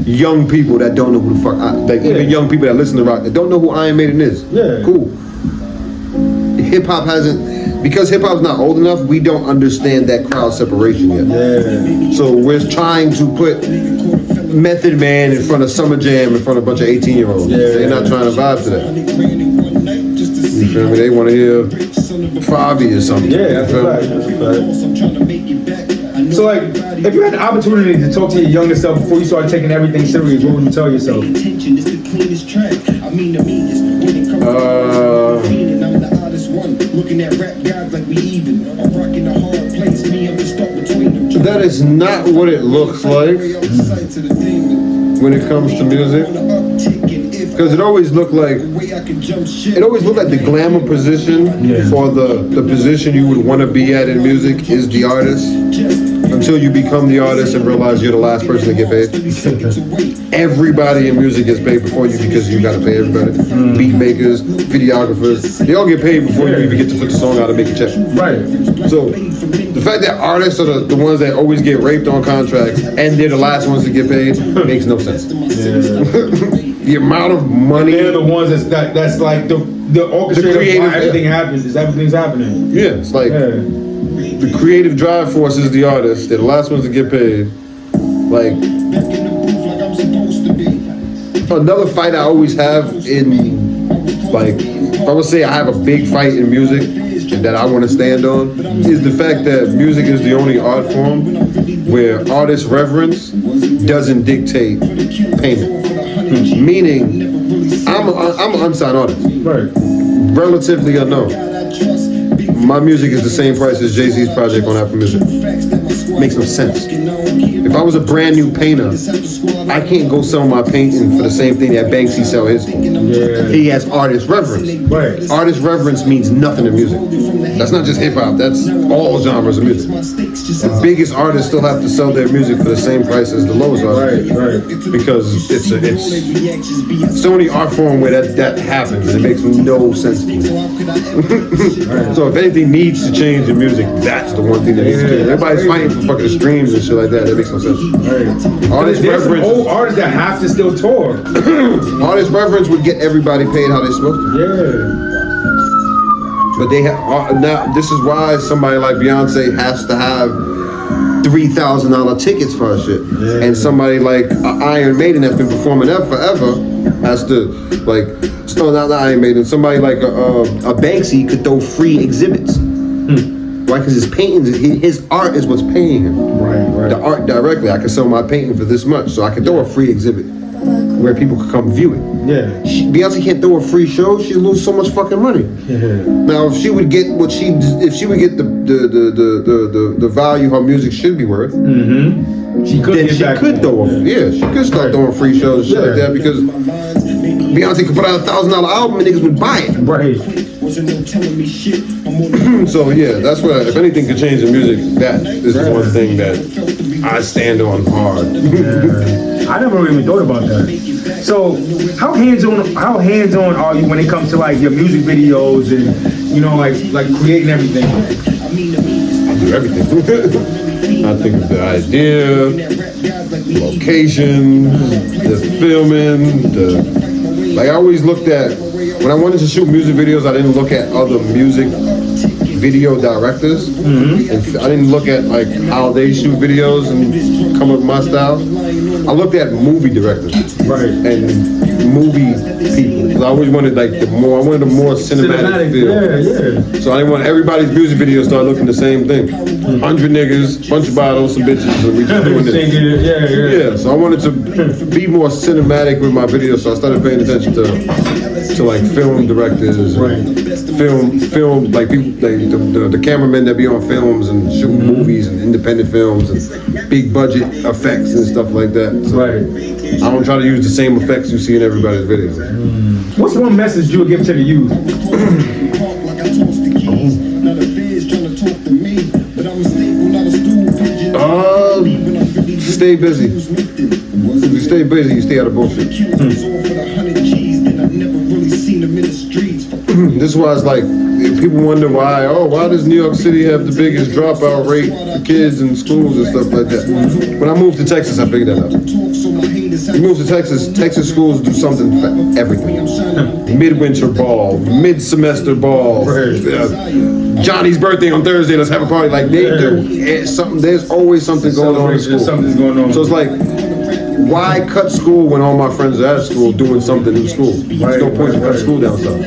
young people that don't know who the fuck, even young people that listen to rock that don't know who Iron Maiden is. Yeah. Cool. Hip hop because hip hop's not old enough, we don't understand that crowd separation yet. Yeah. So we're trying to put Method Man in front of Summer Jam in front of a bunch of 18-year-olds. Yeah. They're not trying to vibe to that. You feel me? They want to hear Favi or something. Yeah, that's right. So like, if you had the opportunity to talk to your younger self before you started taking everything serious, what would you tell yourself? That is not what it looks like when it comes to music. Because it always looked like the glamour position or the position you would want to be at in music is the artist. Until you become the artist and realize you're the last person to get paid. Everybody in music gets paid before you because you got to pay everybody. Beat makers, videographers, they all get paid before you even get to put the song out and make a check. Right. So the fact that artists are the ones that always get raped on contracts and they're the last ones to get paid makes no sense. The amount of money. They're the ones that's like the orchestrator of why everything happens. Everything's happening. Yeah, it's like the creative drive force is the artist. They're the last ones to get paid. Like another fight I always have in if I would say I have a big fight in music, and that I want to stand on is the fact that music is the only art form where artist reverence doesn't dictate payment. Meaning, I'm an unsigned artist, Right. relatively unknown. My music is the same price as Jay-Z's project on Apple Music. Makes no sense. If I was a brand new painter, I can't go sell my painting for the same thing that Banksy sell his for. Yeah. He has artist reverence. Right. Artist reverence means nothing in music. That's not just hip hop. That's all genres of music. The biggest artists still have to sell their music for the same price as the lowest artists. Right. Because it's the only art form where that happens, and it makes no sense to me. So if anything needs to change in music, that's the one thing that needs to change. Everybody's fighting for fucking streams and shit like that. That makes no sense. Right. Artist There's some reverence. old artists that have to still tour. Artist reverence would get everybody paid how they're supposed to. Yeah. But they have now. This is why somebody like Beyonce has to have $3,000 tickets for her shit, and somebody like Iron Maiden that's been performing that forever has to like. No, not Iron Maiden. Somebody like a Banksy could throw free exhibits. Why? Because his paintings, his art is what's paying him. Right. The art directly. I could sell my painting for this much, so I could throw a free exhibit where people could come view it. Yeah. Beyonce can't throw a free show. She'd lose so much fucking money. Yeah. Now, if she would get if she would get the value her music should be worth, She could then get she back could she could start throwing free shows and shit like that, because Beyonce could put out $1,000 album and niggas would buy it. Right. So yeah, that's what. If anything could change in music, that is the one thing that I stand on hard. I never even thought about that. So how hands-on are you when it comes to like your music videos and like creating everything? I do everything. I think of the idea, location, the filming, I always looked at, when I wanted to shoot music videos, I didn't look at other music video directors. And I didn't look at like how they shoot videos and come up with my style. I looked at movie directors, and movie people. 'Cause I always wanted a more cinematic feel. Yeah. So I didn't want everybody's music videos start looking the same thing. 100 niggas, bunch of bottles, some bitches, and we just doing this. Yeah. So I wanted to be more cinematic with my videos, so I started paying attention to like film directors, film like people, the cameramen that be on films and shooting movies and independent films and big budget effects and stuff like that. So I don't try to use the same effects you see in everybody's videos. What's one message you would give to the youth? Stay busy. If you stay busy, you stay out of bullshit. This is why it's like, people wonder why does New York City have the biggest dropout rate for kids in schools and stuff like that? When I moved to Texas, I figured that out. You move to Texas schools do something for everything. Midwinter ball, mid-semester ball, Johnny's birthday on Thursday, let's have a party. Like they do something, there's always something going on in school. Something's going on. So it's like, why cut school when all my friends are at school doing something in school? There's no point to cut school down stuff.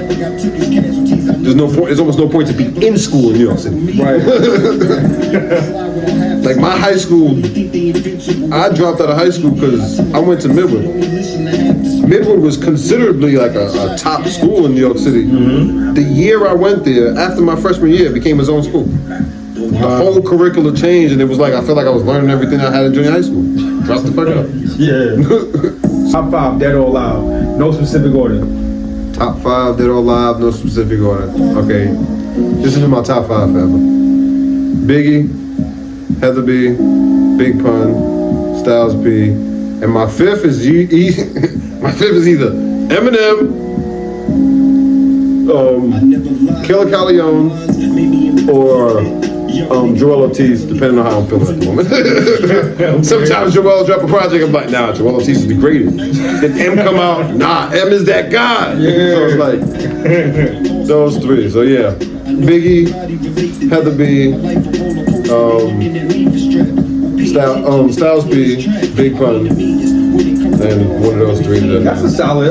There's no point. There's almost no point to be in school in New York City. Like my high school, I dropped out of high school because I went to Midwood. Midwood was considerably like a top school in New York City. The year I went there, after my freshman year, it became its own school. The whole curriculum changed, and it was like I felt like I was learning everything I had in junior high school. Drop the fuck up. Top 5, dead or alive, no specific order. Top 5, dead or alive, no specific order. Okay, this is my top 5 forever. Biggie, Heather B, Big Pun, Styles P, and my fifth is either Eminem, Killer Calione, or Joel Ortiz, depending on how I'm feeling at the moment. Sometimes Joel drop a project, I'm like, nah, Joel Ortiz is the greatest. Then M come out, nah, M is that guy. So it's like those three. So yeah, Biggie, Heather B, Styles P, Big Pun, And one of those three. That's a solid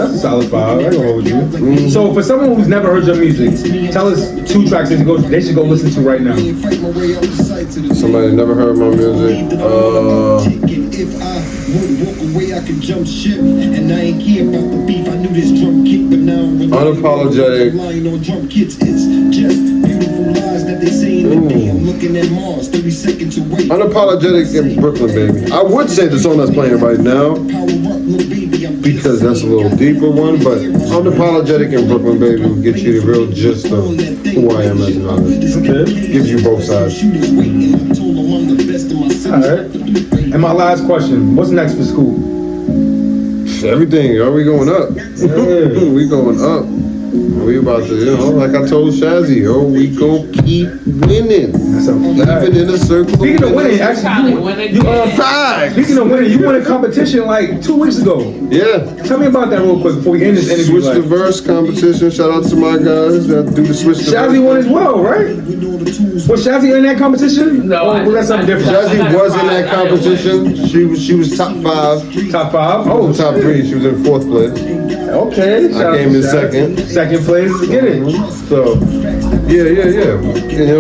5. I ain't gonna hold you. So for someone who's never heard your music, tell us 2 tracks they should go listen to right now. Somebody never heard my music. If I would walk away, I could jump ship. And I ain't care about the beef. I knew this drum kick, but now I'm Unapologetic. lying on drum kits. It's just beautiful lies that they say in the day. I'm looking at Mars, 30 seconds away. Unapologetic in Brooklyn, baby. I would say the song that's playing right now because that's a little deeper one, but Unapologetic in Brooklyn, baby will get you the real gist of who I am as an artist. Okay. Gives you both sides. Alright. And my last question, what's next for school? Everything, are we going up? Yeah. We going up. We about to, like I told Shazzy, we gonna keep winning. That's a fact. Even in a circle. Speaking of winning, actually, speaking of winning, you won a competition like 2 weeks ago. Yeah. Tell me about that real quick before we end this interview. Switch the verse competition. Shout out to my guys that do the switch the verse. Shazzy won as well, right? Was Shazzy in that competition? No, Or was that something different? Shazzy was in that competition. She was top 5. Top 5? Oh, Top 3. She was in 4th place. Okay. I came in second. Second place, get it. So, yeah.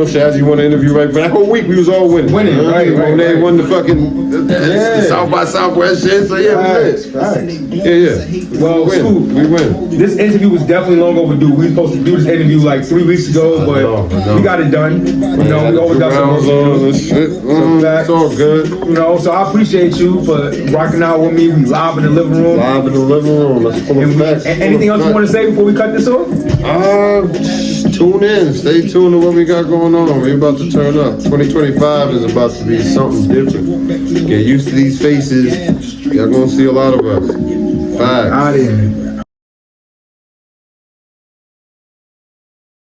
Shazzy won the interview right, but that whole week we was all winning. Right. They won the fucking the South by Southwest shit. So yeah, Facts. yeah. Well, We win. this interview was definitely long overdue. We were supposed to do this interview like 3 weeks ago, but I know. we got it done. We always got some shit. It's all good. So I appreciate you for rocking out with me. We live in the living room. Live in the living room. That's full of facts. Anything else you want to say before we cut this off? Just tune in. Stay tuned to what we got going on. We're about to turn up. 2025 is about to be something different. Get used to these faces. Y'all gonna see a lot of us. Facts. Out of here.